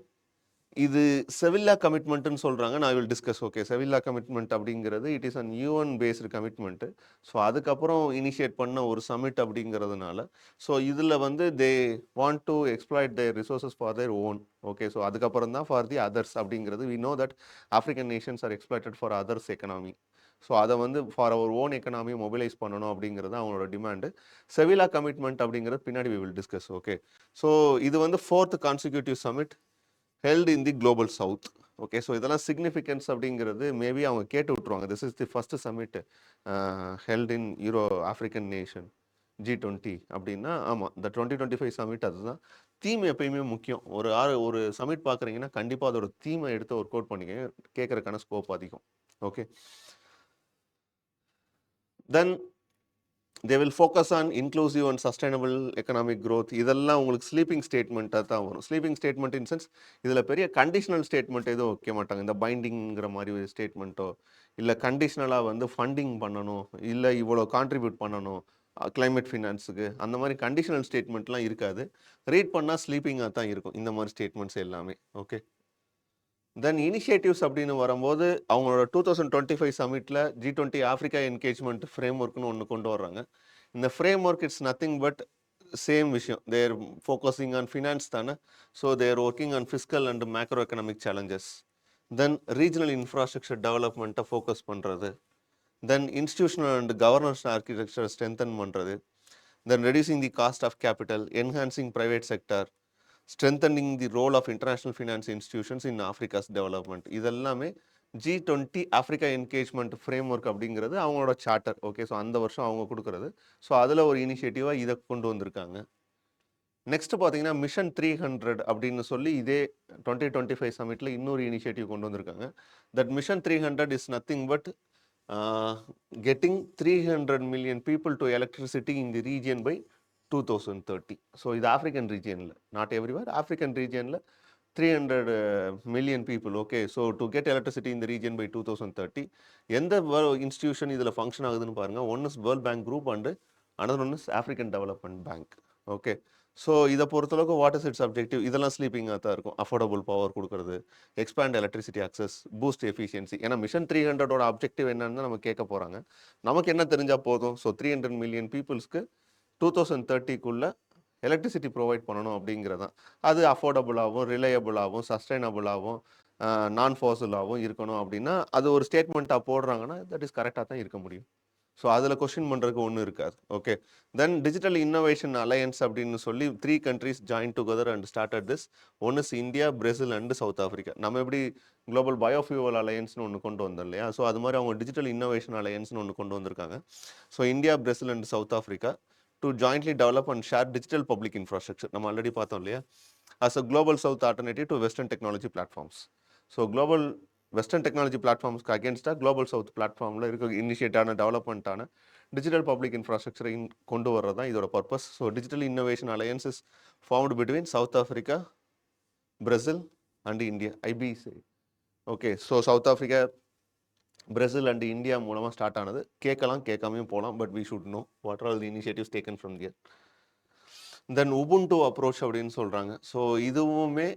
இது செவில்லா கமிட்மெண்ட்டுன்னு சொல்கிறாங்க. நான் will discuss. Okay, Sevilla commitment அப்படிங்கிறது it is an UN based commitment. So அதுக்கப்புறம் இனிஷியேட் பண்ண ஒரு சமிட் அப்படிங்கிறதுனால ஸோ இதில் வந்து they want to exploit their resources for their own. Okay, so அதுக்கப்புறம் தான் ஃபார் தி அதர்ஸ் அப்படிங்கிறது. We know that African nations are exploited for others economy. So அதை வந்து ஃபார் அவர் ஓன் எக்கனாமியை மொபிலைஸ் பண்ணணும் அப்படிங்கிறது அவங்களோட டிமாண்டு. செவிலா கமிட்மெண்ட் அப்படிங்கிறது பின்னாடி we will discuss. Okay, so இது வந்து 4th consecutive summit held in the Global South. Okay, so இதெல்லாம் சிக்னிஃபிகன்ஸ் அப்படிங்கிறது மேபி அவங்க கேட்டு விட்டுருவாங்க. This is the first summit held in Euro African nation G20 அப்படின்னா. ஆமாம், இந்த 2025 சமிட் அதுதான். தீம் எப்பயுமே முக்கியம். ஒரு சமிட் பார்க்குறீங்கன்னா கண்டிப்பாக அதோட தீமை எடுத்து ஒர்க் அவுட் பண்ணிக்க கேட்குறதுக்கான ஸ்கோப் அதிகம். Okay, then they will focus on inclusive and sustainable economic growth. இதெல்லாம் உங்களுக்கு ஸ்லீப்பிங் ஸ்டேட்மெண்ட்டாக தான் வரும். ஸ்லீப்பிங் ஸ்டேட்மெண்ட் இன் சென்ஸ் இதில் பெரிய கண்டிஷனல் ஸ்டேட்மெண்ட் எதுவும் வைக்க மாட்டாங்க. இந்த பைண்டிங்கிற மாதிரி ஒரு ஸ்டேட்மெண்ட்டோ இல்லை கண்டிஷ்னலாக வந்து ஃபண்டிங் பண்ணணும், இல்லை இவ்வளோ கான்ட்ரிபியூட் பண்ணணும் கிளைமேட் ஃபினான்ஸுக்கு, அந்த மாதிரி கண்டிஷனல் ஸ்டேட்மெண்ட்லாம் இருக்காது. ரீட் பண்ணால் ஸ்லீப்பிங்காக தான் இருக்கும் இந்த மாதிரி ஸ்டேட்மெண்ட்ஸ் எல்லாமே. ஓகே, தென் இனிஷியேட்டிவ்ஸ் அப்படின்னு வரும்போது அவங்களோட 2025 சமிட்டில் G20 ஆஃப்ரிக்கா என்கேஜ்மெண்ட் ஃப்ரேம் ஒர்க்னு ஒன்று கொண்டு வர்றாங்க. இந்த frame work it's nothing but same விஷயம். தேர் ஃபோக்கஸிங் ஆன் ஃபினான்ஸ் தானே. So they're working on fiscal and macro economic challenges. Then regional infrastructure டெவலப்மெண்ட்டை ஃபோக்கஸ் பண்ணுறது. தென் இன்ஸ்டிடியூஷனல் அண்ட் கவர்னன்ஸ் ஆர்கிடெக்சரை ஸ்ட்ரென்தன் பண்ணுறது. Then reducing the cost of capital, enhancing private sector, strengthening the role of international finance institutions in Africa's development. இதெல்லாமே G20 Africa engagement frame work அப்படிங்கிறது அவங்களோட சார்ட்டர். ஓகே, ஸோ அந்த வருஷம் அவங்க கொடுக்குறது. ஸோ அதில் ஒரு இனிஷியேட்டிவாக இதை கொண்டு வந்திருக்காங்க. நெக்ஸ்ட் பார்த்தீங்கன்னா மிஷன் 300 அப்படின்னு சொல்லி இதே 2025 சமிட்டில் இன்னொரு இனிஷியேட்டிவ் கொண்டு வந்திருக்காங்க. That mission 300 is nothing but getting 300 million people to electricity in the region by 2030. So இது ஆஃப்ரிக்கன் ரீஜியனில், நாட் எவ்ரிவேர், ஆஃப்ரிக்கன் ரீஜியனில் 300 million people. Okay, so to get electricity in the region by 2030, எந்த இன்ஸ்டிடியூஷன் இதில் ஃபங்க்ஷன் ஆகுதுன்னு பாருங்கள். One is world bank group and another one is African Development bank. Okay, so இதை பொறுத்தளவுக்கு வாட் இஸ் இட்ஸ் அப்ஜெக்டிவ்? இதெல்லாம் ஸ்லீப்பிங்காக தான் இருக்கும். அஃபோர்டபுள் பவர் கொடுக்குறது, expand electricity access, boost efficiency. ஏன்னா மிஷன் 300ஓட அப்ஜெக்டிவ் என்னன்னு நம்ம கேட்க போகிறாங்க. நமக்கு என்ன தெரிஞ்சால் போதும்? ஸோ 300 million பீப்புள்ஸ்க்கு 2030க்குள்ளே எலக்ட்ரிசிட்டி ப்ரொவைட் பண்ணணும் அப்படிங்கிறது தான். அது அஃபோர்டபுளாகவும், ரிலையபிளாகவும், சஸ்டைனபிளாகவும், நான் ஃபாசிலாகவும் இருக்கணும் அப்படின்னா அது ஒரு ஸ்டேட்மெண்ட்டாக போடுறாங்கன்னா தட் இஸ் கரெக்டாக தான் இருக்க முடியும். ஸோ அதில் கொஸ்டின் பண்ணுறதுக்கு ஒன்றும் இருக்காது. ஓகே, தென் டிஜிட்டல் இன்னோவேஷன் அலையன்ஸ் அப்படின்னு சொல்லி 3 countries join together and started this. One is India, Brazil and south Africa. நம்ம எப்படி குளோபல் பயோஃபியூவல் அலையன்ஸ்னு ஒன்று கொண்டு வந்தோம் இல்லையா? ஸோ அது மாதிரி அவங்க டிஜிட்டல் இன்னோவேஷன் அலையன்ஸ்னு ஒன்று கொண்டு வந்திருக்காங்க. So India, Brazil and south Africa to jointly develop and share digital public infrastructure. நம்ம ஆல்ரெடி பார்த்தோம் இல்லையா? as a global south alternative to western technology platforms. So global western technology platforms against a global south platformல இருக்க இனிஷியேட்டான டெவலப்மெண்ட்டான டிஜிட்டல் பப்ளிக் இன்ஃப்ராஸ்ட்ரக்சரை கொண்டு வர்றது தான் இதோட purpose. So Digital Innovation Alliance is formed between South Africa, Brazil and India, IBC. Okay, so South Africa, Brazil and India மூலமாக ஸ்டார்ட் ஆனது. கேட்கலாம், கேட்காமையும் போகலாம், but we should know what are the initiatives taken from there. தென் உபுண்டு அப்ரோச் அப்படின்னு சொல்கிறாங்க. ஸோ இதுவுமே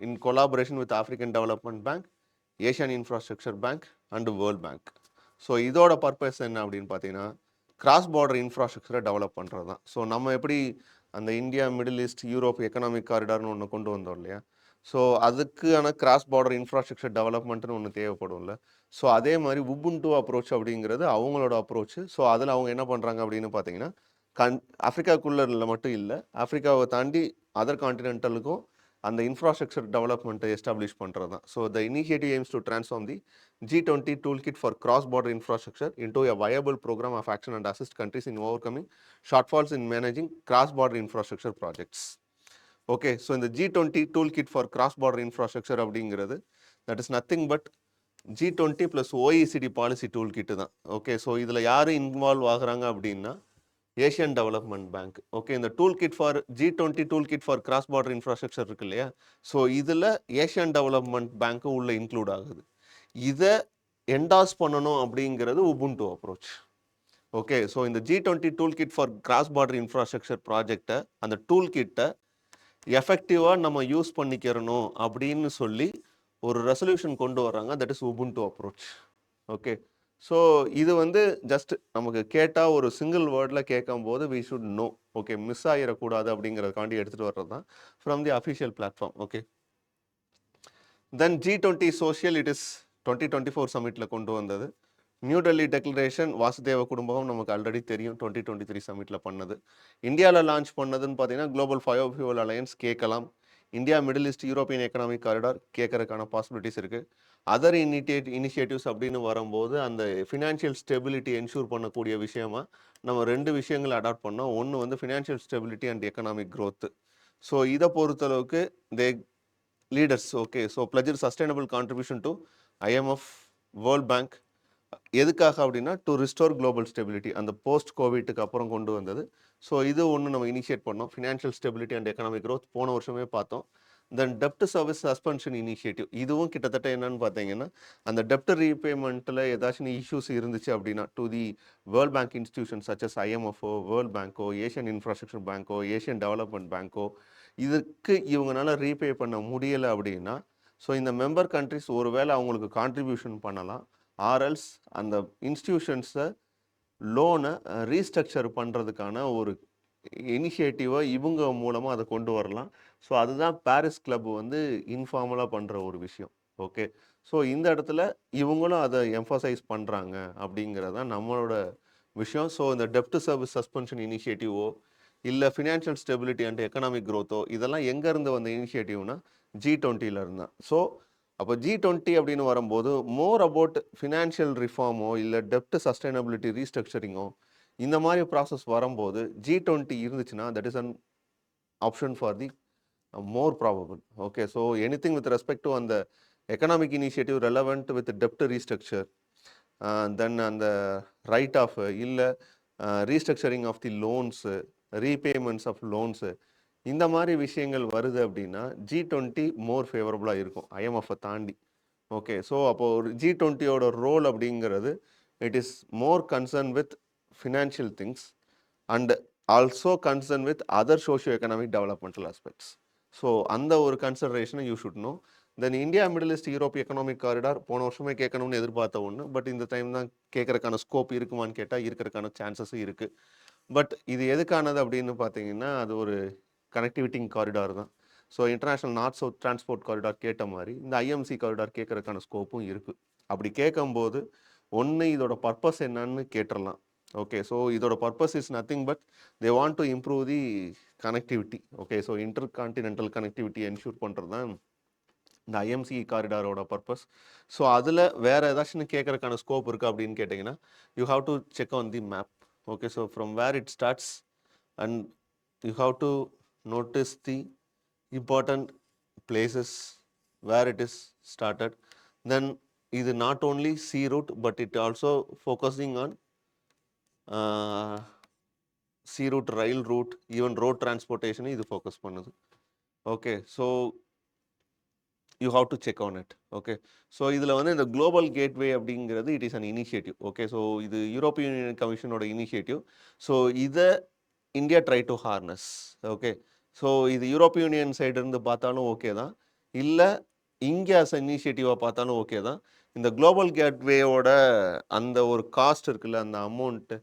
in collaboration with African Development Bank, Asian infrastructure Bank and World Bank. So இதோட பர்பஸ் என்ன அப்படின்னு பார்த்தீங்கன்னா கிராஸ் பார்டர் இன்ஃப்ராஸ்ட்ரக்சரை டெவலப் பண்ணுறது தான். ஸோ நம்ம எப்படி அந்த India, Middle East, Europe economic காரிடார்னு ஒன்று கொண்டு வந்தோம் இல்லையா? ஸோ அதுக்கான கிராஸ் பார்டர் இன்ஃப்ராஸ்ட்ரக்சர் டெவலப்மெண்ட்னு ஒன்று தேவைப்படும்ல. ஸோ அதே மாதிரி உபுண்டு அப்ரோச் அப்படிங்கிறது அவங்களோட அப்ரோச். ஸோ அதில் அவங்க என்ன பண்ணுறாங்க அப்படின்னு பார்த்தீங்கன்னா ஆஃப்ரிக்காக்குள்ளே மட்டும் இல்லை, ஆஃப்ரிக்காவை தாண்டி அதர் கான்டினென்டலுக்கும் அந்த இன்ஃப்ராஸ்ட்ரக்சர் டெவலப்மெண்ட்டை எஸ்டாப்ளிஷ் பண்ணுறது தான். So the initiative AIIMS to transform the G20 toolkit for cross-border infrastructure into a viable program of action and assist countries in overcoming shortfalls in managing cross-border infrastructure projects. Okay, so in the G20 toolkit for cross-border infrastructure அப்படிங்கிறது that is nothing but G20 plus OECD policy tool kit தான். ஓகே, ஸோ இதில் யார் இன்வால்வ் ஆகுறாங்க அப்படின்னா ஏஷியன் டெவலப்மெண்ட் பேங்க். ஓகே, இந்த tool kit for G20 tool kit for cross border infrastructure இருக்கு இல்லையா? ஸோ இதில் ஏஷியன் டெவலப்மெண்ட் பேங்க்கு உள்ளே இன்க்ளூட் ஆகுது. இதை என்டாஸ் பண்ணணும் அப்படிங்கிறது உபுண்டு அப்ரோச். ஓகே, ஸோ இந்த G20 tool kit for cross border infrastructure ப்ராஜெக்டை, அந்த டூல் கிட்டை எஃபெக்டிவாக நம்ம யூஸ் பண்ணிக்கிறணும் அப்படின்னு சொல்லி ஒரு ரெசல்யூஷன் கொண்டு வர்றாங்க. That is Ubuntu approach. Okay, so இது ஜஸ்ட் நமக்கு கேட்டால் ஒரு சிங்கிள் வேர்டில் கேட்கும் போது we should know. Okay, miss ஆகிடக்கூடாது அப்படிங்கிறதுக்காண்டி எடுத்துகிட்டு வர்றது தான் from the official platform. Okay, then G20 social it is 2024 சமிட்டில் கொண்டு வந்தது. நியூ டெல்லி டெக்ளரேஷன் வாசுதேவ குடும்பம் நமக்கு ஆல்ரெடி தெரியும், 2023 சமிட்டில் பண்ணது. இந்தியாவில் லான்ச் பண்ணதுன்னு பார்த்தீங்கன்னா குளோபல் பயோஃபியூவல் அலையன்ஸ் கேட்கலாம். India, Middle East, European economic corridor கேட்கறதுக்கான பாசிபிலிட்டிஸ் இருக்குது. அதர் இனிஷியேட்டிவ்ஸ் அப்படின்னு வரும்போது அந்த ஃபினான்ஷியல் ஸ்டெபிலிட்டி என்ஷூர் பண்ணக்கூடிய விஷயமா நம்ம 2 விஷயங்களை அடாப்ட் பண்ணோம். ஒன்று financial stability and economic growth. So இதை பொறுத்தளவுக்கு they leaders. Okay, so pledger sustainable contribution to IMF, world bank. எதுக்காக அப்படின்னா டு ரிஸ்டோர் குளோபல் ஸ்டெபிலிட்டி, அந்த போஸ்ட் கோவிட்டுக்கு அப்புறம் கொண்டு வந்தது. ஸோ இது ஒன்று நம்ம இனிஷியேட் பண்ணோம். Financial stability and economic growth போன வருஷமே பார்த்தோம். தென் டெப்ட் சர்வீஸ் சஸ்பென்ஷன் இனிஷியேட்டிவ், இதுவும் கிட்டத்தட்ட என்னன்னு பார்த்தீங்கன்னா அந்த டெப்ட் ரீபேமெண்ட்டில் ஏதாச்சும் இஷ்யூஸ் இருந்துச்சு அப்படின்னா to the world bank institution such as IMFஓ, வேர்ல்ட் பேங்க்கோ, ஏஷியன் இன்ஃப்ராஸ்ட்ரக்சர் பேங்க்கோ, ஏஷியன் டெவலப்மெண்ட் பேங்க்கோ இதுக்கு இவங்களால ரீபே பண்ண முடியலை அப்படின்னா ஸோ இந்த மெம்பர் கண்ட்ரிஸ் ஒருவேளை அவங்களுக்கு கான்ட்ரிபியூஷன் பண்ணலாம், ஆர்எல்ஸ் அந்த இன்ஸ்டிடியூஷன்ஸை லோனை ரீஸ்ட்ரக்சர் பண்ணுறதுக்கான ஒரு இனிஷியேட்டிவை இவங்க மூலமாக அதை கொண்டு வரலாம். ஸோ அதுதான் பாரிஸ் கிளப் இன்ஃபார்மலாக பண்ணுற ஒரு விஷயம். ஓகே, ஸோ இந்த இடத்துல இவங்களும் அதை எம்ஃபசைஸ் பண்ணுறாங்க அப்படிங்கிறது தான் நம்மளோட விஷயம். ஸோ இந்த டெப்ட் சர்வீஸ் சஸ்பென்ஷன் இனிஷியேட்டிவோ இல்லை ஃபினான்ஷியல் ஸ்டெபிலிட்டி அண்ட் எக்கனாமிக் க்ரோத்தோ இதெல்லாம் எங்கேருந்து வந்த இனிஷியேட்டிவ்னா G20ல இருந்தால். ஸோ அப்போ G20 அப்படின்னு வரும்போது மோர் அபவுட் ஃபினான்ஷியல் ரிஃபார்மோ இல்லை டெப்ட் சஸ்டைனபிலிட்டி ரீஸ்ட்ரக்சரிங்கோ இந்த மாதிரி ப்ராசஸ் வரும்போது G20 இருந்துச்சுன்னா that is an option for the more probable. Okay, so anything with respect to அந்த எக்கனாமிக் இனிஷியேட்டிவ் ரெலவெண்ட் வித் டெப்ட் ரீஸ்ட்ரக்சர், தென் அந்த ரைட் ஆஃப் இல்லை restructuring of the loans, repayments of loans, இந்த மாதிரி விஷயங்கள் வருது அப்படின்னா G20 மோர் ஃபேவரபுளாக இருக்கும் ஐஎம்எஃப்பை தாண்டி. ஓகே, ஸோ அப்போது ஒரு G20யோட ரோல் அப்படிங்கிறது it is more concern with financial things and also concern with other socio economic developmental aspects. So அந்த ஒரு கன்சிடரேஷனை you should know. Then India Middle East Europe economic corridor போன வருஷமே கேட்கணும்னு எதிர்பார்த்த ஒன்று. பட் இந்த டைம் தான் கேட்கறதுக்கான ஸ்கோப் இருக்குமான்னு கேட்டால் இருக்கிறதுக்கான சான்சஸும் இருக்குது. பட் இது எதுக்கானது அப்படின்னு பார்த்தீங்கன்னா அது ஒரு கனெக்டிவிட்டிங் காரிடார் தான். So international north south transport corridor கேட்ட மாதிரி இந்த ஐஎம்சி காரிடார் கேட்கறதுக்கான ஸ்கோப்பும் இருக்குது. அப்படி கேட்கும்போது ஒன்று இதோட பர்பஸ் என்னன்னு கேட்டுடலாம். ஓகே, ஸோ இதோட purpose is nothing but they want to improve the connectivity. Okay, so inter continental connectivity ensure பண்ணுறது தான் இந்த ஐஎம்சி காரிடாரோட பர்பஸ். ஸோ அதில் வேறு ஏதாச்சும் கேட்கறதுக்கான ஸ்கோப் இருக்குது அப்படின்னு கேட்டிங்கன்னா you have to check on the map. Okay, so from where it starts and you have to notice the important places where it is started. Then இது not only sea route but it also focusing on sea route, rail route, even road transportation இது focus பண்ணுது. Okay, so you have to check on it. Okay, so இதில் வந்து இந்த குளோபல் கேட்வே அப்படிங்கிறது it is an initiative. Okay, so இது யூரோப்பியன் யூனியன் கமிஷனோட இனிஷியேட்டிவ். ஸோ இதை India try to harness. Okay, so இது யூரோப்பிய யூனியன் சைடு இருந்து பார்த்தாலும் ஓகே தான், இல்லை இங்கே அஸ் இனிஷியேட்டிவாக பார்த்தாலும் ஓகே தான். இந்த குளோபல் கேட்வேயோட அந்த ஒரு காஸ்ட் இருக்குல்ல, அந்த அமௌண்ட்டு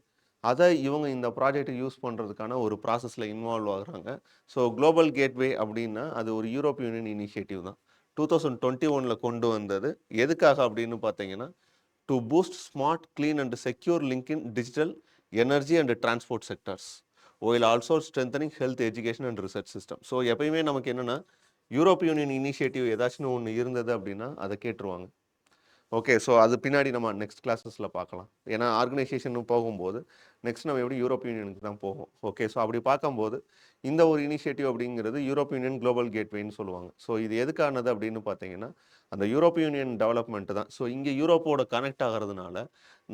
அதை இவங்க இந்த ப்ராஜெக்டை யூஸ் பண்ணுறதுக்கான ஒரு ப்ராசஸில் இன்வால்வ் ஆகுறாங்க. ஸோ குளோபல் கேட்வே அப்படின்னா அது ஒரு யூரோப்பிய யூனியன் இனிஷியேட்டிவ் தான். 2021 கொண்டு வந்தது. எதுக்காக அப்படின்னு பார்த்தீங்கன்னா to boost smart, clean and secure link in digital, energy and transport sectors while also strengthening health, education and research system. So எப்பயுமே நமக்கு என்னென்னா யூரோப்பிய யூனியன் இனிஷியேட்டிவ் ஏதாச்சும் ஒன்று இருந்தது அப்படின்னா அதை கேட்டுருவாங்க. ஓகே, ஸோ அது பின்னாடி நம்ம நெக்ஸ்ட் கிளாஸஸில் பார்க்கலாம். ஏன்னா ஆர்கனைசேஷன் போகும்போது நெக்ஸ்ட் நம்ம எப்படி யூரோப்பிய யூனியனுக்கு தான் போகும். ஓகே, ஸோ அப்படி பார்க்கும்போது இந்த ஒரு இனிஷியேட்டிவ் அப்படிங்கிறது யூரோப்பிய யூனியன் குளோபல் கேட்வேன்னு சொல்லுவாங்க. ஸோ இது எதுக்கானது அப்படின்னு பார்த்தீங்கன்னா அந்த யூரோப்பிய யூனியன் டெவலப்மெண்ட் தான். ஸோ இங்கே யூரோப்போட கனெக்ட் ஆகிறதுனால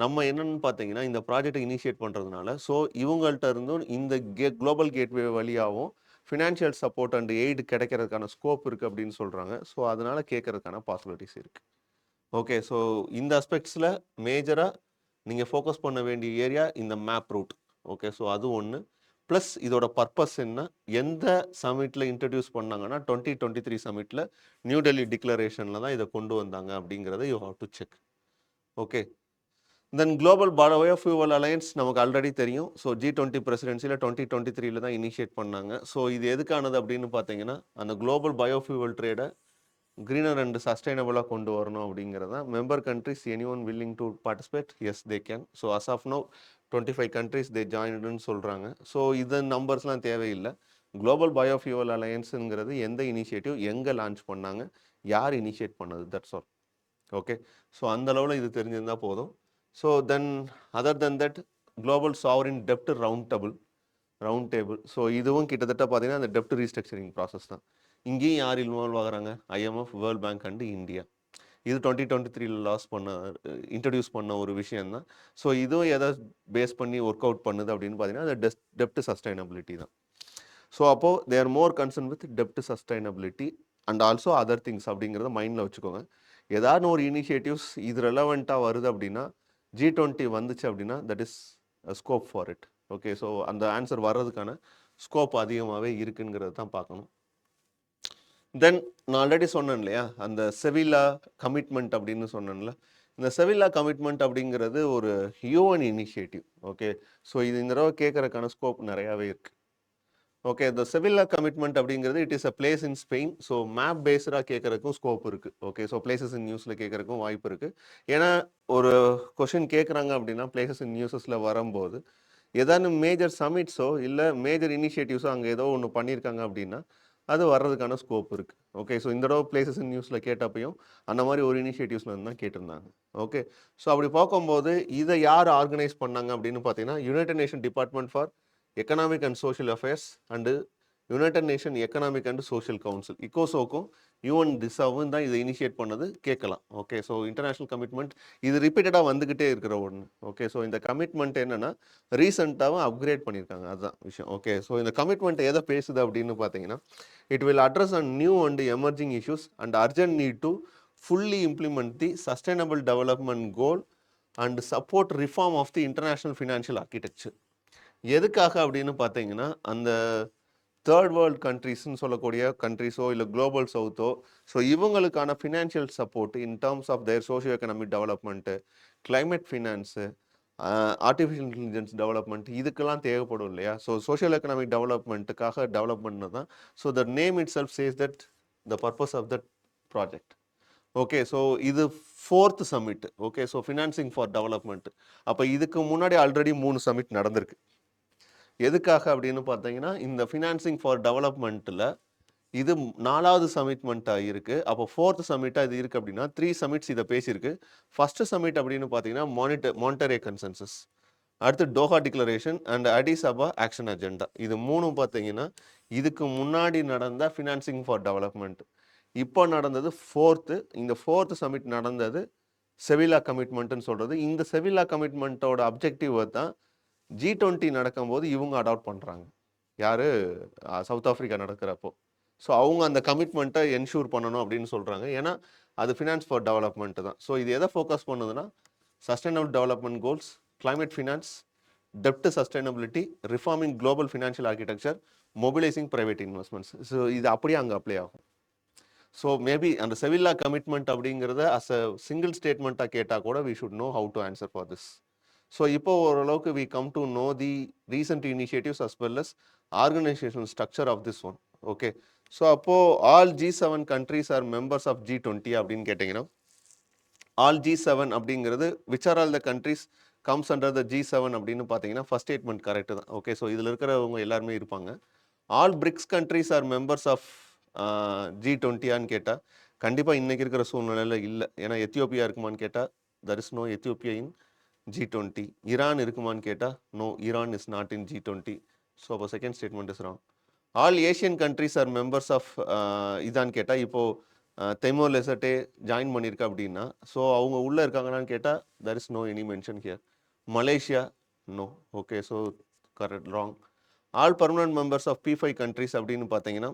நம்ம என்னென்னு பார்த்தீங்கன்னா இந்த ப்ராஜெக்டை இனிஷியேட் பண்ணுறதுனால ஸோ இவங்கள்ட்ட இருந்தும் இந்த குளோபல் கேட்வே வழியாகவும் ஃபினான்ஷியல் சப்போர்ட் அண்ட் எய்டு கிடைக்கிறதுக்கான ஸ்கோப் இருக்குது அப்படின்னு சொல்கிறாங்க. ஸோ அதனால் கேட்கறதுக்கான பாசிபிலிட்டிஸ் இருக்குது. ஓகே, ஸோ இந்த அஸ்பெக்ட்ஸில் மேஜராக நீங்கள் ஃபோக்கஸ் பண்ண வேண்டிய ஏரியா இந்த மேப் ரூட். ஓகே, ஸோ அது ஒன்று. ப்ளஸ் இதோட பர்பஸ் என்ன, எந்த சமிட்டில் இன்ட்ரடியூஸ் பண்ணாங்கன்னா 2023 சமிட்டில் நியூ டெல்லி டிக்ளரேஷனில் தான் இதை கொண்டு வந்தாங்க அப்படிங்கிறத you have to check. Okay, then global biofuel alliance நமக்கு ஆல்ரெடி தெரியும். ஸோ G20 பிரசிடென்சியில் 2023 தான் இனிஷியேட் பண்ணாங்க. ஸோ இது எதுக்கானது அப்படின்னு பார்த்தீங்கன்னா அந்த குளோபல் பயோஃபியூவல் ட்ரேடை கிரீனர் அண்ட் சஸ்டைனபிளாக கொண்டு வரணும் அப்படிங்கிறதா. Member countries any one willing to participate, yes they can. So as of now 25 countries they ஜாயின்டுன்னு சொல்கிறாங்க. ஸோ இது நம்பர்ஸ்லாம் தேவையில்லை. குளோபல் பயோஃபியூவல் அலையன்ஸுங்கிறது எந்த இனிஷியேட்டிவ், எங்கே லான்ச் பண்ணாங்க, யார் இனிஷியேட் பண்ணது, தட்ஸ் ஆல். ஓகே, ஸோ அந்த அளவில் இது தெரிஞ்சிருந்தால் போதும். So then other then that global sovereign dept round table. So இதுவும் கிட்டத்தட்ட பார்த்தீங்கன்னா அந்த டெப்ட் ரீஸ்ட்ரக்சரிங் ப்ராசஸ் தான். இங்கேயும் யார் இன்வால்வ் ஆகுறாங்க, IMF, world bank and India. இது 2023 இன்ட்ரடியூஸ் பண்ண ஒரு விஷயம்தான். ஸோ இதுவும் எதை பேஸ் பண்ணி ஒர்க் அவுட் பண்ணுது அப்படின்னு பார்த்தீங்கன்னா அது டெப்ட் சஸ்டைனபிலிட்டி தான். ஸோ அப்போது தே are more concern with dept sustainability and also other things அப்படிங்கிறத மைண்டில் வச்சுக்கோங்க. ஏதாவது ஒரு இனிஷியேட்டிவ்ஸ் இது ரெலவெண்ட்டாக வருது அப்படின்னா G20 வந்துச்சு அப்படின்னா that is scope for it. Okay, so அந்த ஆன்சர் வர்றதுக்கான ஸ்கோப் அதிகமாகவே இருக்குங்கிறது தான் பார்க்கணும். தென் நான் ஆல்ரெடி சொன்னேன் இல்லையா, அந்த செவில்லா கமிட்மெண்ட் அப்படின்னு சொன்னேன்ல. இந்த செவில்லா கமிட்மெண்ட் அப்படிங்கிறது ஒரு யூஎன் இனிஷியேட்டிவ். ஓகே, ஸோ இது இந்த தடவை கேட்கறதுக்கான ஸ்கோப் நிறையாவே இருக்குது. ஓகே, இந்த செவில்லா கமிட்மெண்ட் அப்படிங்கிறது it is a place in Spain. So map பேஸ்டாக கேட்கறதுக்கும் ஸ்கோப் இருக்குது. ஓகே, ஸோ பிளேசஸ் இன் நியூஸில் கேட்கறதுக்கும் வாய்ப்பு இருக்குது. ஏன்னா ஒரு கொஷின் கேட்குறாங்க அப்படின்னா பிளேசஸ் இன் நியூஸஸில் வரும்போது ஏதாவது மேஜர் சமிட்ஸோ இல்லை மேஜர் இனிஷியேட்டிவ்ஸோ அங்கே ஏதோ ஒன்று பண்ணியிருக்காங்க அப்படின்னா அது வர்றதுக்கான ஸ்கோப் இருக்குது. ஓகே, ஸோ இந்த தடவை பிளேசஸ் இன் நியூஸில் கேட்டப்பையும் அந்த மாதிரி ஒரு இனிஷியேட்டிவ்ஸில் இருந்து தான் கேட்டிருந்தாங்க. ஓகே, ஸோ அப்படி பார்க்கும்போது இதை யார் ஆர்கனைஸ் பண்ணாங்க அப்படின்னு பார்த்தீங்கன்னா United Nation Department for Economic and Social Affairs and United Nation Economic and Social Council இக்கோசோக்கும் யூஎன் திசாவும் தான் இதை இனிஷியேட் பண்ணது கேட்கலாம். ஓகே, ஸோ இன்டர்நேஷ்னல் கமிட்மெண்ட் இது ரிப்பீட்டடாக வந்துக்கிட்டே இருக்கிற ஒன்று. ஓகே, ஸோ இந்த கமிட்மெண்ட் என்னென்னா ரீசெண்டாகவும் அப்கிரேட் பண்ணியிருக்காங்க, அதுதான் விஷயம். ஓகே, ஸோ இந்த கமிட்மெண்ட் எதை பேசுது அப்படின்னு பார்த்தீங்கன்னா, it will address and new and emerging issues and urgent need to fully implement the sustainable development goal and support reform of the international financial architecture. எதுக்காக அப்படின்னு பார்த்தீங்கன்னா, அந்த தேர்ட் வேர்ல்டு கண்ட்ரீஸ்ன்னு சொல்லக்கூடிய கண்ட்ரீஸோ இல்லை குளோபல் சவுத்தோ, ஸோ இவங்களுக்கான financial support in terms of their socio economic development, climate finance, artificial intelligence development இதுக்கெல்லாம் தேவைப்படும் இல்லையா? ஸோ சோஷியல் எக்கனாமிக் டெவலப்மெண்ட்டுக்காக டெவலப் பண்ணது தான். So the name itself says that the purpose of that project. Okay, so இது 4th summit. Okay, so financing for development. அப்போ இதுக்கு முன்னாடி ஆல்ரெடி 3 சமிட் நடந்திருக்கு. எதுக்காக அப்படின்னு பார்த்தீங்கன்னா, இந்த ஃபினான்சிங் ஃபார் டெவலப்மெண்ட்டில் இது 4வது சமிட்மெண்ட்டாக இருக்குது. அப்போ 4th சமிட்டாக இது இருக்குது அப்படின்னா 3 சமிட்ஸ் இதை பேசியிருக்கு. ஃபஸ்ட்டு சமிட் அப்படின்னு பார்த்தீங்கன்னா மானிட்டரி கன்சென்சஸ், அடுத்து Doha Declaration and Addis Ababa Action Agenda. இது 3ம் பார்த்தீங்கன்னா இதுக்கு முன்னாடி நடந்த ஃபினான்சிங் ஃபார் டெவலப்மெண்ட். இப்போ நடந்தது 4th. இந்த 4th சமிட் நடந்தது செவிலா கமிட்மெண்ட்டுன்னு சொல்கிறது. இந்த செவிலா கமிட்மெண்ட்டோட அப்ஜெக்டிவ் தான் G20 நடக்கும்போது இவங்க அடாப்ட் பண்ணுறாங்க. யார்? South Africa நடக்கிறப்போ. ஸோ அவங்க அந்த கமிட்மெண்ட்டை என்ஷூர் பண்ணணும் அப்படின்னு சொல்கிறாங்க. ஏன்னா அது ஃபினான்ஸ் ஃபார் டெவலப்மெண்ட் தான். ஸோ இது எதை ஃபோக்கஸ் பண்ணுதுன்னா, sustainable development goals, climate finance, டெப்ட் sustainability, reforming global financial architecture, mobilising private investments. So இது அப்படியே அங்கே அப்ளை ஆகும். ஸோ மேபி அந்த செவில்லா கமிட்மெண்ட் அப்படிங்கிறத அஸ் அ சிங்கிள் ஸ்டேட்மெண்ட்டாக கேட்டால் கூட we should know how to answer for this. So இப்போ ஓரளவுக்கு we come to know the recent initiatives as well as organisational structure of this one. Okay, so அப்போது all G7 countries are members of G20 அப்படின்னு கேட்டிங்கன்னா, ஆல் G7 அப்படிங்கிறது which are all the countries comes under the G7 அப்படின்னு பார்த்தீங்கன்னா ஃபர்ஸ்ட் ஸ்டேட்மெண்ட் கரெக்டு தான். ஓகே, ஸோ இதில் இருக்கிறவங்க எல்லாருமே இருப்பாங்க. All BRICS countries are members of G20 கேட்டால் கண்டிப்பாக இன்றைக்கி இருக்கிற சூழ்நிலையில் இல்லை. ஏன்னா எத்தியோப்பியா இருக்குமான்னு கேட்டால் there is no Ethiopia in G20. Iran இருக்குமான்னு கேட்டால் no, Iran is not in G20. So அப்போ second statement is wrong. All Asian countries are members of இதான்னு கேட்டால் இப்போது தெமோர் லெசட்டே ஜாயின் பண்ணியிருக்கா அப்படின்னா, ஸோ அவங்க உள்ளே இருக்காங்களான்னு கேட்டால் there is no any mention here. Malaysia no. Okay, so correct, wrong. All permanent members of P5 countries அப்படின்னு பார்த்தீங்கன்னா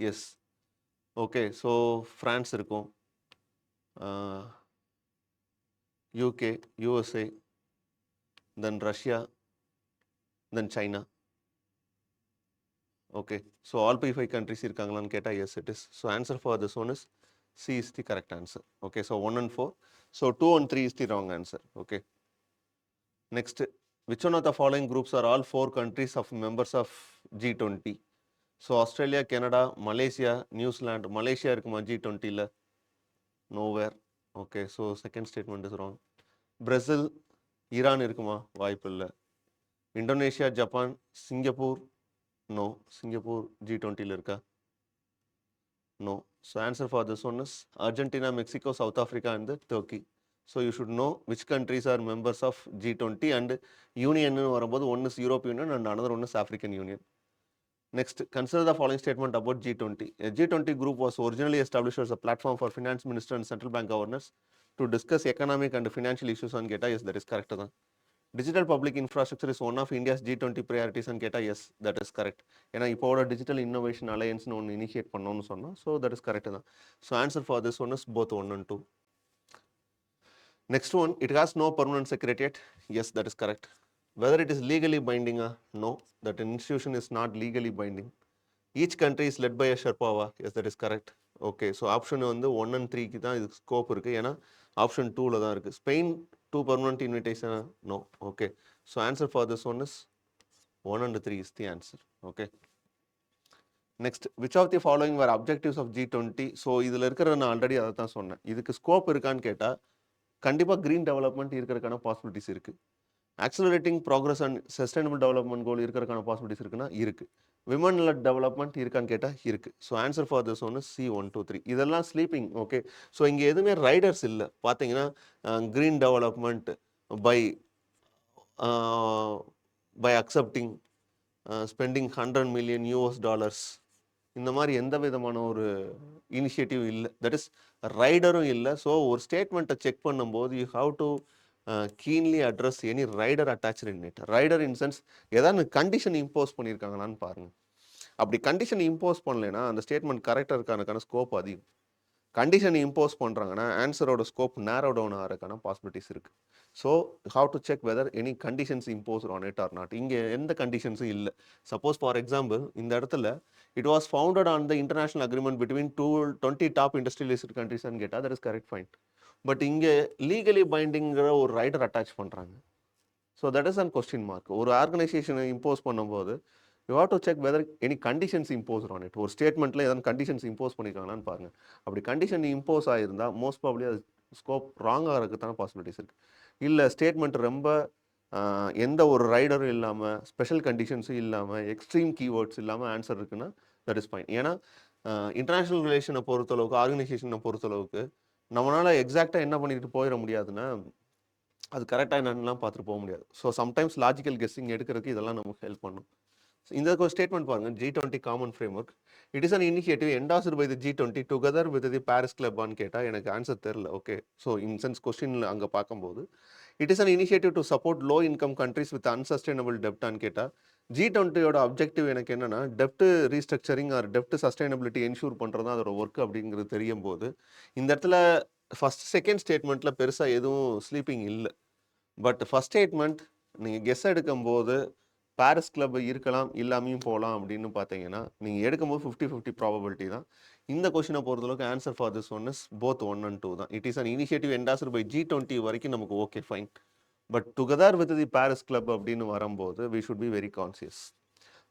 எஸ். ஓகே, ஸோ ஃப்ரான்ஸ் இருக்கும், UK, USA, then Russia, then China. Okay, so all P5 countries இருக்காங்களான்னு கேட்டால் yes it is. So answer for this one is C is the correct answer. Okay, so 1 and 4. So 2 and 3 is the wrong answer. Okay. Next, which one of the following groups are all 4 countries of members of G20? So Australia, Canada, Malaysia, New Zealand. Malaysia இருக்குமா G20யில்? Nowhere. Okay, so second statement is wrong. Brazil, Iran இருக்குமா? வாய்ப்பு இல்லை. Indonesia, Japan, Singapore. No, Singapore G20யில் இருக்கா? No. So answer for this one is Argentina, Mexico, South Africa and Turkey. So you should know which countries are members of G20 and union வரும்போது one is Europe union and another one is African union. Next, consider the following statement about G20. A G20 group was originally established as a platform for finance ministers and central bank governors to discuss economic and financial issues on Geta. Yes, that is correct. Digital public infrastructure is one of India's G20 priorities on Geta. Yes, that is correct. ஏன்னா இப்போ Digital Innovation Alliance ஒன்று இனிஷியேட் பண்ணோன்னு சொன்னோம். So that is correct. So answer for this one is both 1 and 2. Next one, it has no permanent secretariat. Yes, that is correct. Whether it is legally binding, no, that institution is not legally binding. Each country is led by a Sherpa. Yes, that is correct. Okay, so option 1 and 3 தான் இது ஸ்கோப் இருக்குது. ஏன்னா ஆப்ஷன் 2ல தான் இருக்குது. Spain 2 permanent invitation, no. Okay, so answer for this one is 1 and 3 is the answer. Okay. Next, which of the following were objectives of G20? So இதில் இருக்கிற நான் ஆல்ரெடி அதை தான் சொன்னேன். இதுக்கு ஸ்கோப் இருக்கான்னு கேட்டால் கண்டிப்பாக க்ரீன் டெவலப்மெண்ட் இருக்கிறதுக்கான பாசிபிலிட்டிஸ் இருக்குது. Accelerating progress and sustainable development கோல் இருக்கிறதுக்கான பாசிபிலிட்டிஸ் இருக்குன்னா இருக்குது. விமன் லெட் டெவலப்மெண்ட் இருக்கான்னு கேட்டால் இருக்குது. So answer for this one C 1 2 3. இதெல்லாம் ஸ்லீப்பிங். ஓகே, ஸோ இங்கே எதுவுமே ரைடர்ஸ் இல்லை. பார்த்தீங்கன்னா green development by accepting spending $100 million. இந்த மாதிரி எந்த விதமான ஒரு இனிஷியேட்டிவ் இல்லை, தட் இஸ் ரைடரும் இல்லை. ஸோ ஒரு ஸ்டேட்மெண்ட்டை செக் பண்ணும்போது you have to keenly address any rider attach in it. Rider in sense ஏதாவது கண்டிஷன் இம்போஸ் பண்ணியிருக்காங்களான்னு பாருங்கள். அப்படி கண்டிஷன் இம்போஸ் பண்ணலைன்னா அந்த ஸ்டேட்மெண்ட் கரெக்டாக இருக்கானுக்கான ஸ்கோப் அதிகம். கண்டிஷன் இம்போஸ் பண்ணுறாங்கன்னா ஆன்சரோட ஸ்கோப் நேரோ டவுன் ஆகிறதுக்கான பாசிபிலிட்டிஸ் இருக்குது. So how to check whether any conditions impose on it or not. இங்கே எந்த கண்டிஷன்ஸும் இல்லை. சப்போஸ் ஃபார் எக்ஸாம்பிள் இந்த இடத்துல it was founded on the international agreement between 20 top industrialist கண்ட்ரிஸ்ன்னு கேட்டால் that is correct fine. But இங்கே லீகலி பைண்டிங்கிற ஒரு ரைடர் அட்டாச் பண்ணுறாங்க. So that is an question mark. ஒரு ஆர்கனைசேஷனை இம்போஸ் பண்ணும்போது you have to check whether any conditions impose on it. ஒரு ஸ்டேட்மெண்ட்டில் ஏதாவது கண்டிஷன்ஸ் இம்போஸ் பண்ணியிருக்காங்களான்னு பாருங்கள். அப்படி கண்டிஷன் இம்போஸ் ஆகிருந்தால் மோஸ்ட் ப்ராபப்ளி அது ஸ்கோப் ராங்காக இருக்கிறதுக்கான பாசிபிலிட்டிஸ் இருக்குது. இல்லை ஸ்டேட்மெண்ட் ரொம்ப எந்த ஒரு ரைடரும் இல்லாமல் ஸ்பெஷல் கண்டிஷன்ஸும் இல்லாமல் எக்ஸ்ட்ரீம் கீவேர்ட்ஸ் இல்லாமல் ஆன்சர் இருக்குன்னா தட் இஸ் ஃபைன். ஏன்னா இன்டர்நேஷ்னல் ரிலேஷனை பொறுத்தளவுக்கு, ஆர்கனைசேஷனை பொறுத்தளவுக்கு நம்மளால் எக்ஸாக்டாக என்ன பண்ணிட்டு போயிட முடியாதுன்னா அது கரெக்டாக என்னென்னலாம் பார்த்துட்டு போக முடியாது. ஸோ சம்டைம்ஸ் லாஜிக்கல் கெஸ்ஸிங் எடுக்கிறதுக்கு இதெல்லாம் நமக்கு ஹெல்ப் பண்ணும். இந்த ஸ்டேட்மெண்ட் பாருங்க, G20 common framework it is an initiative endorsed by the G20 together with the Paris கிளப்பான்னு கேட்டால் எனக்கு ஆன்சர் தெரில. Okay, so in sense question அங்கே பார்க்கும்போது it is an initiative to support low income countries with unsustainable டெப்டான்னு கேட்டால் G20யோட அப்ஜெக்டிவ் எனக்கு என்னன்னா டெப்ட் ரீஸ்ட்ரக்சரிங் ஆர் டெப்ட் சஸ்டைனபிலிட்டி என்ஷூர் பண்ணுறது தான் அதோட ஒர்க் அப்படிங்கிறது தெரியும் போது இந்த இடத்துல ஃபர்ஸ்ட் செகண்ட் ஸ்டேட்மெண்ட்டில் பெருசாக எதுவும் ஸ்லீப்பிங் இல்லை. பட் ஃபர்ஸ்ட் ஸ்டேட்மெண்ட் நீங்கள் கெஸ் எடுக்கும்போது பாரிஸ் கிளப் இருக்கலாம் இல்லாமையும் போகலாம் அப்படின்னு பார்த்தீங்கன்னா நீங்கள் எடுக்கும்போது 50-50 ப்ராபபிலிட்டி தான். இந்த கொஸ்டினை பொறுத்தளவுக்கு answer for this one is both 1 and 2 தான். It is an initiative endorsed by G20 வரைக்கும் நமக்கு okay fine. But together with the Paris club அப்படின்னு வரும்போது we should be very conscious.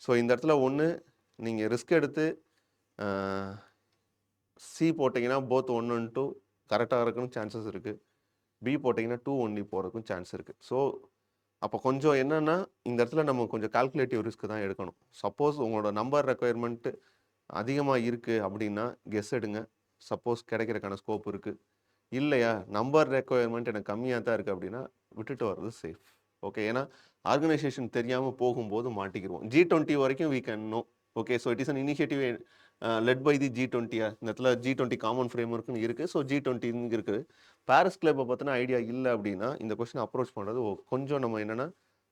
So இந்த இடத்துல ஒன்று நீங்கள் ரிஸ்க் எடுத்து சி போட்டிங்கன்னா போத் 1 and 2 கரெக்டாக இருக்குன்னு சான்சஸ் இருக்குது. பி போட்டிங்கன்னா 2 ஒன்லி போகிறதுக்கும் சான்ஸ் இருக்குது. ஸோ அப்போ கொஞ்சம் என்னென்னா இந்த இடத்துல நம்ம கொஞ்சம் கால்குலேட்டிவ் ரிஸ்க் தான் எடுக்கணும். சப்போஸ் உங்களோட நம்பர் ரெக்குயர்மெண்ட்டு அதிகமாக இருக்குது அப்படின்னா கெஸ் எடுங்க. சப்போஸ் கிடைக்கிறக்கான ஸ்கோப் இருக்குது. இல்லையா நம்பர் ரெக்குயர்மெண்ட் எனக்கு கம்மியாக தான் இருக்குது அப்படின்னா விட்டுட்டு வர்றது சேஃப். ஓகே, ஏன்னா ஆர்கனைசேஷன் தெரியாமல் போகும்போது மாட்டிக்கிடுவோம். G20 வரைக்கும் we can know. Okay, so it is an initiative led by the G20. இந்த இடத்துல G20 காமன் ஃப்ரேம்வொர்க்னு இருக்குது. ஸோ G20 இருக்குது. பாரிஸ் கிளப்பை பற்றின ஐடியா இல்லை அப்படின்னா இந்த கொஸ்டின் அப்ரோச் பண்ணுறது கொஞ்சம் நம்ம என்னென்னா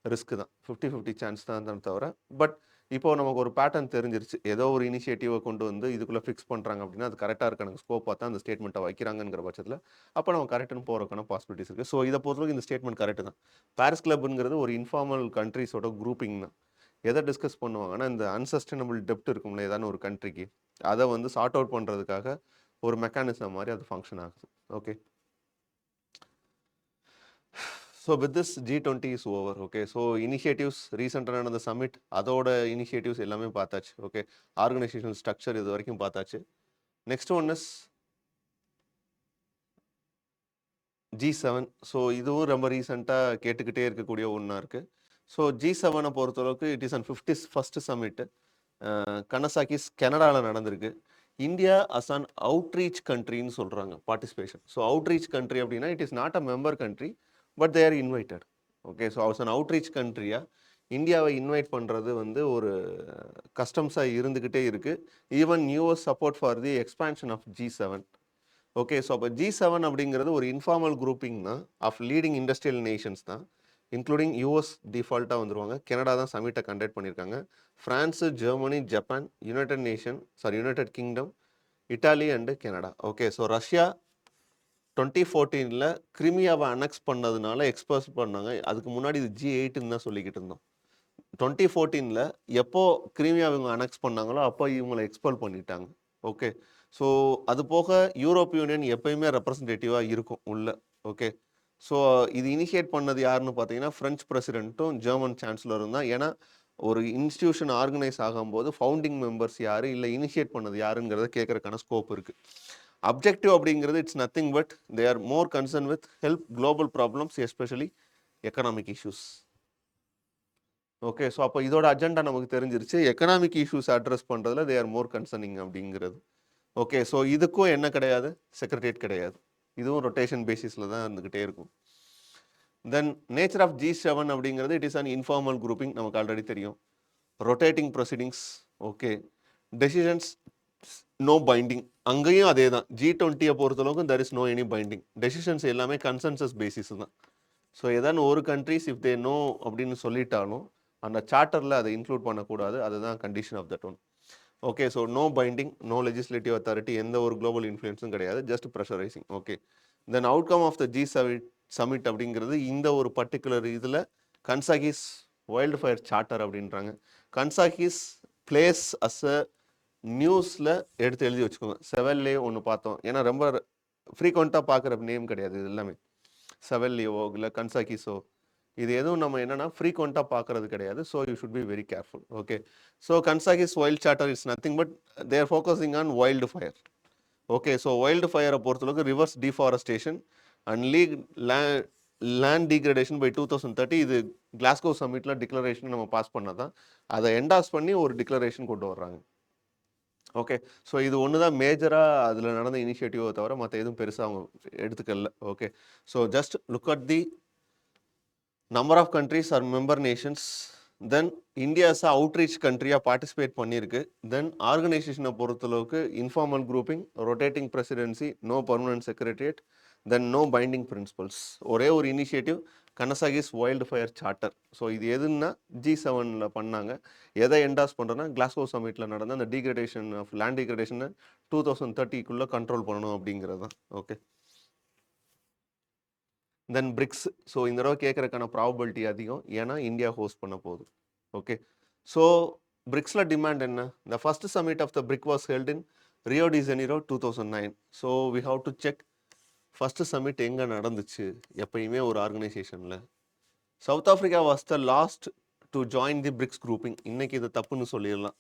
ரிஸ்க் தான். 50-50 சான்ஸ் தான் தவிர. பட் இப்போ நமக்கு ஒரு பேட்டர்ன் தெரிஞ்சிருச்சு. ஏதோ ஒரு இனிஷியேட்டிவை கொண்டு வந்து இதுக்குள்ளே ஃபிக்ஸ் பண்ணுறாங்க அப்படின்னா அது கரெக்டாக இருக்கான ஸ்கோப் பார்த்தா அந்த ஸ்டேட்மெண்ட்டை வைக்கிறாங்கிற பட்சத்தில் அப்போ நம்ம கரெக்டுன்னு போகிறக்கான பாசிபிலிட்டிஸ் இருக்குது. ஸோ இதை பொறுத்தவரைக்கும் இந்த ஸ்டேட்மெண்ட் கரெக்டு தான். பாரிஸ் கிளப்ங்கிறது ஒரு இன்ஃபார்மல் கண்ட்ரிஸோட குரூப்பிங் தான். எதை டிஸ்கஸ் பண்ணுவாங்கன்னா இந்த அன்சஸ்டைனபிள் டெப்ட் இருக்கும்ல ஏதான ஒரு கண்ட்ரிக்கு, அதை வந்து சார்ட் அவுட் பண்ணுறதுக்காக ஒரு மெக்கானிசம் மாதிரி அது ஃபங்க்ஷன் ஆகுது. Okay, so with this G20 is over. Okay, so initiatives ரீசெண்டாக நடந்த சமிட் அதோட இனிஷியேட்டிவ்ஸ் எல்லாமே பார்த்தாச்சு. ஓகே, ஆர்கனைசேஷனல் ஸ்ட்ரக்சர் இது வரைக்கும் பார்த்தாச்சு. Next one is G7. So இதுவும் ரொம்ப ரீசெண்டாக கேட்டுக்கிட்டே இருக்கக்கூடிய ஒன்றா இருக்குது. ஸோ G7 பொறுத்தளவுக்கு it is an 51st summit. Kananaskis கனடாவில் நடந்திருக்கு. இந்தியா அஸ் அன் அவுட்ரீச் கண்ட்ரின்னு சொல்கிறாங்க பார்ட்டிசிபேஷன். ஸோ அவுட்ரீச் கண்ட்ரி அப்படின்னா it is not a member country but they are invited. Okay, so as an outreach கண்ட்ரியாக இந்தியாவை இன்வைட் பண்ணுறது வந்து ஒரு கஸ்டம்ஸாக இருந்துக்கிட்டே இருக்குது. Even US support for the expansion of G7. Okay, so அப்போ G7 அப்படிங்கிறது ஒரு இன்ஃபார்மல் குரூப்பிங் தான் ஆஃப் லீடிங் இண்டஸ்ட்ரியல் நேஷன்ஸ் தான். இன்க்ளூடிங் யூஎஸ் டிஃபால்ட்டாக வந்துருவாங்க. கனடா தான் சமிட்டை கண்டக்ட் பண்ணியிருக்காங்க. France, Germany, Japan, United Kingdom, Italy and Canada. Okay, so Russia 2014 கிரிமியாவை அனெக்ஸ் பண்ணதுனால எக்ஸ்போஸ் பண்ணாங்க. அதுக்கு முன்னாடி இது G8ன்னு தான் சொல்லிக்கிட்டு இருந்தோம். 2014 எப்போ கிரிமியாவை இவங்க அனெக்ஸ் பண்ணாங்களோ அப்போ இவங்களை எக்ஸ்பெல் பண்ணிட்டாங்க. ஓகே, ஸோ அது போக யூரோப் யூனியன் எப்பயுமே ரெப்ரசன்டேட்டிவாக இருக்கும் உள்ள. ஓகே, ஸோ இது இனிஷியேட் பண்ணது யாருன்னு பார்த்தீங்கன்னா ஃப்ரெஞ்ச் பிரசிடென்ட்டும் ஜெர்மன் சான்சலரும் தான். ஏன்னா ஒரு இன்ஸ்டியூஷன் ஆர்கனைஸ் ஆகும்போது ஃபவுண்டிங் மெம்பர்ஸ் யார் இல்லை இனிஷியேட் பண்ணது யாருங்கிறத கேட்கறதுக்கான ஸ்கோப் இருக்குது. அப்ஜெக்டிவ் அப்படிங்கிறது it's nothing but they are more concern with help global problems especially economic issues. Okay, so அப்போ இதோட அஜெண்டா நமக்கு தெரிஞ்சிருச்சு. எக்கனாமிக் இஷ்யூஸ் அட்ரஸ் பண்ணுறதுல தே ஆர் மோர் கன்சர்னிங் அப்படிங்கிறது. ஓகே, ஸோ இதுக்கும் என்ன கிடையாது, செக்ரட்டரியேட் கிடையாது. இதுவும் ரொட்டேஷன் பேசிஸில் தான் இருந்துக்கிட்டே இருக்கும். தென் நேச்சர் ஆஃப் G7 அப்படிங்கிறது it is an informal grouping, நமக்கு ஆல்ரெடி தெரியும். Rotating proceedings, okay. Decisions no binding, அங்கேயும் அதே தான். G20 பொறுத்தளவுக்கு there is no any binding. Decisions எல்லாமே கன்சென்சஸ் பேசிஸ் தான். ஸோ ஏதாவது ஒரு கண்ட்ரிஸ் இஃப் தே நோ அப்படின்னு சொல்லிட்டாலும் அந்த சார்ட்டரில் அதை இன்க்ளூட் பண்ணக்கூடாது. அதுதான் condition of that one. Okay, so no binding, no legislative authority, எந்த ஒரு குளோபல் இன்ஃப்ளூயன்ஸும் கிடையாது, just pressurising. Okay, then outcome of the summit அப்படிங்கிறது இந்த ஒரு பர்டிகுலர் இதில் கன்சாகிஸ் வைல்டு ஃபயர் சார்ட்டர் அப்படின்றாங்க. கன்சாகிஸ் பிளேஸ் அஸ் அ நியூஸில் எடுத்து எழுதி வச்சுக்கோங்க. செவல்லே ஒன்று பார்த்தோம், ஏன்னா ரொம்ப ஃப்ரீக்வெண்ட்டாக பார்க்குற நேம் கிடையாது இது எல்லாமே. செவல்லியோ இல்லை கன்சாகிஸோ, இது எதுவும் நம்ம என்னன்னா ஃப்ரீக்வெண்ட்டாக பார்க்கறது கிடையாது. So you should be very careful. Okay, so Kananaskis wild charter is nothing but they are focusing on wildfire. ஓகே, ஸோ வைல்டு ஃபயரை பொறுத்தளவுக்கு reverse deforestation and land degradation by 2030. இது கிளாஸ்கோ சமிட்டில் டிக்ளரேஷன் நம்ம பாஸ் பண்ணதான், அதை என்டாஸ் பண்ணி ஒரு டிக்ளரேஷன் கொண்டு வர்றாங்க. ஓகே, ஸோ இது ஒன்று தான் மேஜராக அதில் நடந்த இனிஷியேட்டிவை தவிர மற்ற எதுவும் பெருசாக அவங்க எடுத்துக்கல. Okay, so just look at the number of countries are member nations. Then India's outreach கண்ட்ரியாக பார்ட்டிசிபேட் பண்ணியிருக்கு. தென் ஆர்கனைசேஷனை பொறுத்தளவுக்கு informal grouping, rotating presidency, no permanent secretariat, then no binding principles. ஒரே ஒரு initiative Kananaskis wildfire charter. So இது எதுன்னா G7 பண்ணாங்க. எதை என்டாஸ் பண்ணுறோன்னா கிளாஸ்கோ சமிட்டில் நடந்த அந்த டீக்ரடேஷன் ஆஃப் லேண்ட் டீக்ரடேஷனை 2030 கண்ட்ரோல் பண்ணணும் அப்படிங்கிறது தான். ஓகே, தென் பிரிக்ஸ். ஸோ இந்த தடவை கேட்குறதுக்கான ப்ராபபிலிட்டி அதிகம், ஏன்னா இந்தியா ஹோஸ்ட் பண்ண போகுது. ஓகே, ஸோ பிரிக்ஸில் டிமாண்ட் என்ன? The first summit of the BRIC was held in Rio de Janeiro 2009. So we have to check first summit எங்கே நடந்துச்சு எப்பயுமே ஒரு ஆர்கனைசேஷனில். South Africa was the last to join the BRICS grouping. இன்னைக்கு இது தப்புன்னு சொல்லிடலாம்,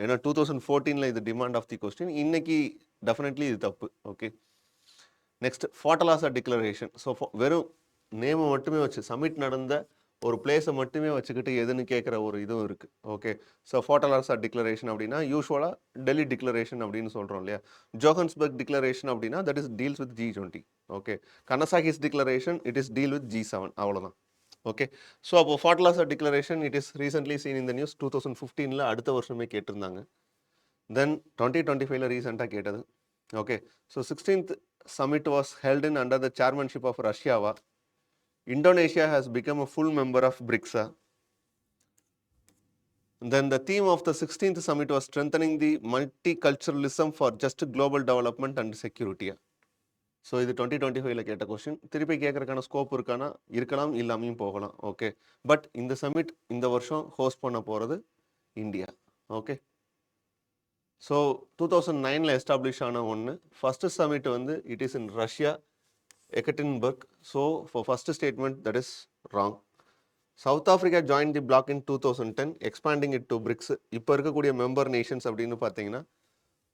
ஏன்னா 2014 இது டிமாண்ட் ஆஃப் தி கொஸ்டின். இன்னைக்கு டெஃபினெட்லி இது தப்பு. Okay, next Fortaleza declaration. So வெறும் நேமை மட்டுமே வச்சு சமிட் நடந்த ஒரு பிளேஸை மட்டுமே வச்சுக்கிட்டு எதுன்னு கேட்குற ஒரு இதுவும் இருக்குது. ஓகே, ஸோ ஃபாட்டலாசா டிக்ளரேஷன் அப்படின்னா யூஸ்வலாக டெல்லி டிக்ளரேஷன் அப்படின்னு சொல்கிறோம் இல்லையா. ஜோஹன்ஸ்பர்க் டிக்ளரேஷன் அப்படின்னா that is deals with G20. Okay, Kananaskis declaration it is deal with G7, அவ்வளோதான். ஓகே, ஸோ அப்போ Fortaleza declaration it is recently seen இந்த நியூஸ். 2015 அடுத்த வருஷமே கேட்டிருந்தாங்க. தென் 2025 ரீசெண்டாக கேட்டது. Okay, so 16th summit was held in under the chairmanship of Russia. Indonesia has become a full member of BRICS. Then the theme of the 16th summit was strengthening the multiculturalism for just global development and security. So இது 2025 கேட்ட கொஸ்டின். திருப்பி கேட்கறதுக்கான ஸ்கோப் இருக்கலாம், இல்லாமையும் போகலாம். ஓகே, பட் இந்த சமிட் இந்த வருஷம் ஹோஸ்ட் பண்ண போகிறது இந்தியா. ஓகே, ஸோ 2009 எஸ்டாப்ளிஷ் ஆன ஒன்று. First summit it is in Russia, Yekaterinburg. So for first statement that is wrong. South Africa join the bloc in 2010, expanding it to BRICS. இப்போ இருக்கக்கூடிய மெம்பர் நேஷன்ஸ் அப்படின்னு பார்த்தீங்கன்னா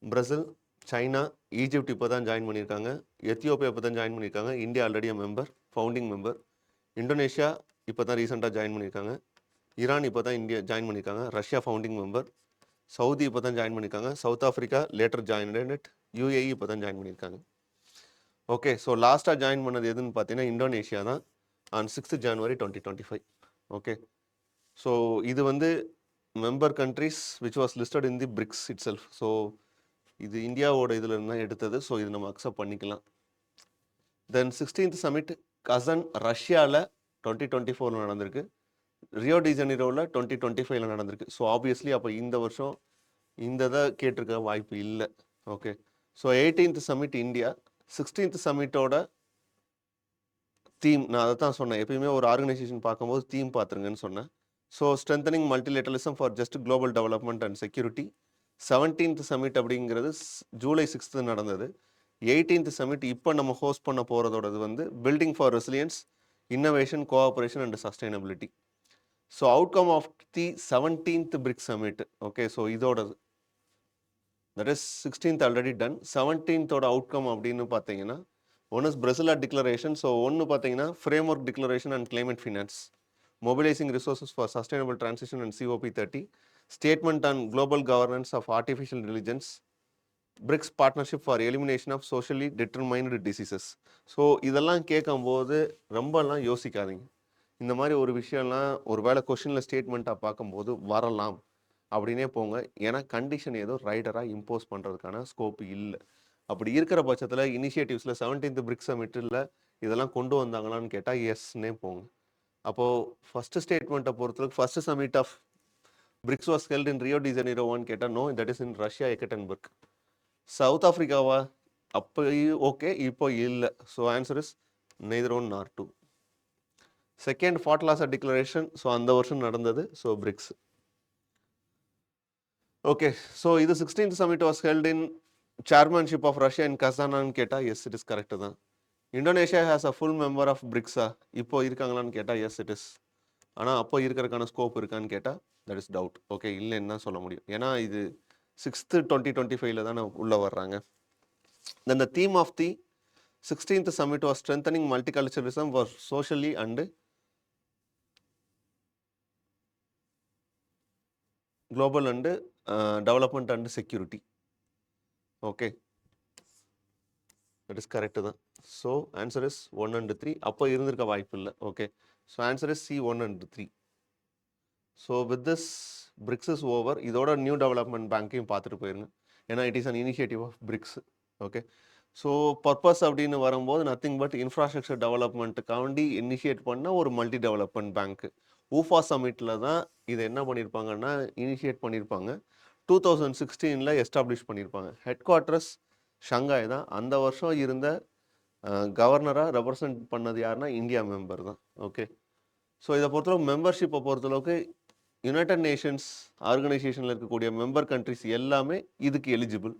பிரேசில், சைனா, ஈஜிப்ட் இப்போ தான் ஜாயின் பண்ணியிருக்காங்க, எத்தியோப்பியா இப்போ தான் ஜாயின் பண்ணியிருக்காங்க, India already member, founding member. Indonesia இப்போ தான் ரீசெண்டாக ஜாயின் பண்ணியிருக்காங்க, ஈரான் இப்போ தான் இந்தியா ஜாயின் பண்ணியிருக்காங்க, ரஷ்யா ஃபவுண்டிங் மெம்பர், சவுதி இப்போ தான் ஜாயின் பண்ணியிருக்காங்க, south Africa later join, UAE இப்போ தான் ஜாயின் பண்ணியிருக்காங்க. ஓகே, ஸோ லாஸ்ட்டாக ஜாயின் பண்ணது எதுன்னு பார்த்தீங்கன்னா இந்தோனேஷியா தான், on 6th January 2025. Okay, so இது member countries which was listed in the BRICS itself. So இது இந்தியாவோட இதில் இருந்தால் எடுத்தது. ஸோ இது நம்ம அக்செப்ட் பண்ணிக்கலாம். தென் 16th சமிட் கசன் ரஷ்யாவில் 2024 நடந்திருக்கு, ரியோ டி ஜெனிரோவில் 2025 நடந்திருக்கு. ஸோ ஆப்வியஸ்லி அப்போ இந்த வருஷம் இந்த இதை கேட்டிருக்க வாய்ப்பு இல்லை. Okay, so 18th summit India. 16th சமிட்டோட தீம் நான் அதை தான் சொன்னேன், எப்பயுமே ஒரு ஆர்கனைசேஷன் பார்க்கும்போது தீம் பார்த்துருங்கன்னு சொன்னேன். So strengthening multilateralism for just global development and security. 17th summit அப்படிங்கிறது July 6th நடந்தது. 18th சமிட் இப்போ நம்ம ஹோஸ்ட் பண்ண போகிறதோடது building for resilience, innovation, cooperation and sustainability. So outcome of the 17th BRICS summit. Okay, so இதோடது that is 16th already done. 17th outcome அப்படின்னு பார்த்தீங்கன்னா one is Brasilia declaration. So ஒன்று பார்த்தீங்கன்னா framework declaration and climate finance, mobilising resources for sustainable transition and COP30, statement on global governance of artificial intelligence, BRICS partnership for elimination of socially determined diseases. So இதெல்லாம் கேட்கும்போது ரொம்பலாம் யோசிக்காதீங்க. இந்த மாதிரி ஒரு விஷயம்லாம் ஒரு வேளை கொஷினில் ஸ்டேட்மெண்ட்டாக பார்க்கும்போது வரலாம். அப்படின்னே போங்க. ஏன்னா கண்டிஷன் ஏதோ ரைடராக இம்போஸ் பண்ணுறதுக்கான ஸ்கோப் இல்லை. அப்படி இருக்கிற பட்சத்தில் இனிஷியேட்டிவ்ஸில் 17th பிரிக்ஸ் சமிட்டில் இதெல்லாம் கொண்டு வந்தாங்களான்னு கேட்டால் எஸ்னே போங்க. அப்போது ஃபஸ்ட்டு ஸ்டேட்மெண்ட்டை பொறுத்தவரைக்கும் first summit of BRICS was held in Rio de ஜெனீரோவான்னு கேட்டால் no, that is in Russia Yekaterinburg. South ஆஃப்ரிக்காவா? அப்போ ஓகே, இப்போ இல்லை. So answer is neither one nor two. Second Fortaleza declaration, so அந்த வருஷம் நடந்தது. So BRICS. ஓகே, ஸோ இது 16th summit was held in chairmanship of Russia in கசானான்னு கேட்டால் எஸ், இட் இஸ் கரெக்டு தான். Indonesia has a full member of பிரிக்ஸா? இப்போ இருக்காங்களான்னு கேட்டால் எஸ், இட் இஸ். ஆனால் அப்போ இருக்கிறதுக்கான ஸ்கோப் இருக்கான்னு கேட்டால் தட் இஸ் டவுட். ஓகே, இல்லைன்னு தான் சொல்ல முடியும். ஏன்னா இது 6th 2025 தானே உள்ளே வர்றாங்க. Then the theme of the 16th summit was strengthening multiculturalism for socially and global and development and security. Okay, that is correct. So answer is 1 and 3. அப்போ இருந்திருக்க வாய்ப்பு இல்லை. Okay, so answer is C 1 and 3. So with this BRICS is over. இதோட நியூ டெவலப்மெண்ட் பேங்க்கையும் பார்த்துட்டு போயிருங்க. ஏன்னா it is an initiative of BRICS. Okay, so purpose அப்படின்னு வரும்போது நத்திங் பட் இன்ஃப்ராஸ்ட்ரக்சர் டெவலப்மெண்ட்டுக்காண்டி இனிஷியேட் பண்ண ஒரு மல்டி டெவலப்மெண்ட் பேங்க். ஊஃபா சமிட்டில் தான் இதை என்ன பண்ணியிருப்பாங்கன்னா இனிஷியேட் பண்ணியிருப்பாங்க. 2016 எஸ்டாப்ளிஷ் பண்ணியிருப்பாங்க. ஹெட் குவார்ட்டர்ஸ் ஷங்காய் தான். அந்த வருஷம் இருந்த கவர்னராக ரெப்ரசன்ட் பண்ணது யாருன்னா இந்தியா மெம்பர் தான். ஓகே, ஸோ இதை பொறுத்தளவுக்கு மெம்பர்ஷிப்பை பொறுத்தளவுக்கு யுனைடெட் நேஷன்ஸ் ஆர்கனைசேஷனில் இருக்கக்கூடிய மெம்பர் கண்ட்ரிஸ் எல்லாமே இதுக்கு எலிஜிபிள்.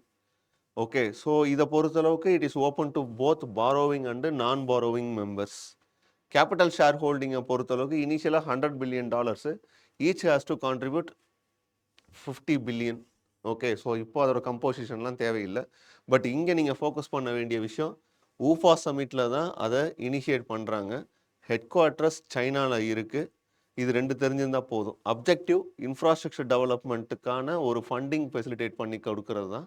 ஓகே, ஸோ இதை பொறுத்தளவுக்கு it is open to both borrowing and நான் பாரோவிங் மெம்பர்ஸ். கேபிட்டல் ஷேர் ஹோல்டிங்கை பொறுத்தளவுக்கு இனிஷியலாக $100 billion, each has to contribute $50 billion. Okay, so இப்போ அதோட கம்போசிஷன்லாம் தேவையில்லை. பட் இங்கே நீங்கள் ஃபோக்கஸ் பண்ண வேண்டிய விஷயம் ஊஃபா சமிட்டில் தான் அதை இனிஷியேட் பண்ணுறாங்க. ஹெட் குவார்ட்டர்ஸ் சைனாவில் இருக்குது. இது ரெண்டு தெரிஞ்சிருந்தால் போதும். அப்ஜெக்டிவ் இன்ஃப்ராஸ்ட்ரக்சர் டெவலப்மெண்ட்டுக்கான ஒரு ஃபண்டிங் ஃபெசிலிட்டேட் பண்ணி கொடுக்கறது தான்.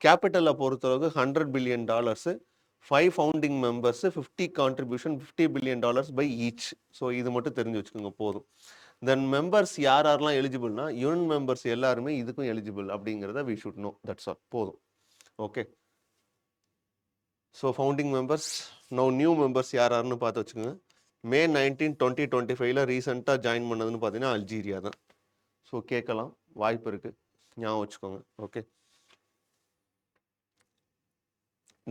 கேபிட்டலில் பொறுத்தளவுக்கு $100 billion, 5 founding members, 50 contribution, $50 billion by each. So இது மட்டும் தெரிஞ்சு வச்சுக்கோங்க போதும். தென் மெம்பர்ஸ் யாரெல்லாம் எலிஜிபிள்னா யூனியன் மெம்பர்ஸ் எல்லாருமே இதுக்கும் எலிஜிபிள் அப்படிங்கிறத we should know. That's all, போதும். Okay, so founding members. No new members யாருன்னு பார்த்து வச்சுக்கோங்க. May 19, 2025 ரீசெண்டாக ஜாயின் பண்ணதுன்னு பார்த்தீங்கன்னா அல்ஜீரியா தான். ஸோ கேட்கலாம், வாய்ப்பு இருக்குது, ஞாபகம் வச்சுக்கோங்க. ஓகே,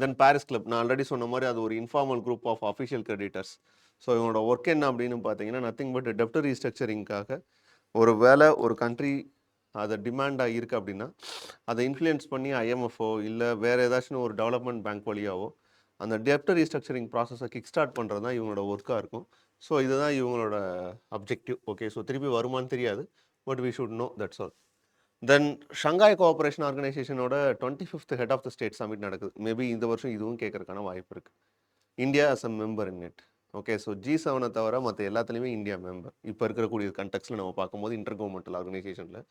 தென் பாரிஸ் கிளப், நான் ஆல்ரெடி சொன்ன மாதிரி அது ஒரு informal group of official creditors. So இவங்களோட ஒர்க் என்ன அப்படின்னு பார்த்தீங்கன்னா நத்திங் பட் டெப்ட் ரீஸ்ட்ரக்சரிங்காக ஒரு வேலை ஒரு கண்ட்ரி அதை டிமாண்டாக இருக்குது அப்படின்னா அதை இன்ஃப்ளூயன்ஸ் பண்ணி ஐஎம்எஃப்ஓ இல்லை வேறு ஏதாச்சும் ஒரு டெவலப்மெண்ட் பேங்க் வழியாவோ அந்த டெப்ட் ரீஸ்ட்ரக்சரிங் ப்ராசஸை கிக் ஸ்டார்ட் பண்ணுறது தான் இவங்களோட ஒர்க்காக இருக்கும். ஸோ இதுதான் இவங்களோட அப்ஜெக்டிவ். ஓகே, ஸோ திருப்பி வருமானு தெரியாது, but we should know, that's all. Then Shanghai cooperation ஆர்கனைசேஷனோட 25th head of the state summit நடக்குது. மேபி இந்த வருஷம் இதுவும் கேட்கறதுக்கான வாய்ப்பு இருக்குது. India as a member in it. Okay, so G7 தவிர மற்ற எல்லாத்துலேயுமே இந்தியா மெம்பர். இப்போ இருக்கக்கூடிய கண்டெக்ஸ்டில் நம்ம பார்க்கும்போது இன்டர் கவர்மெண்டல் ஆர்கனைசேஷனில்.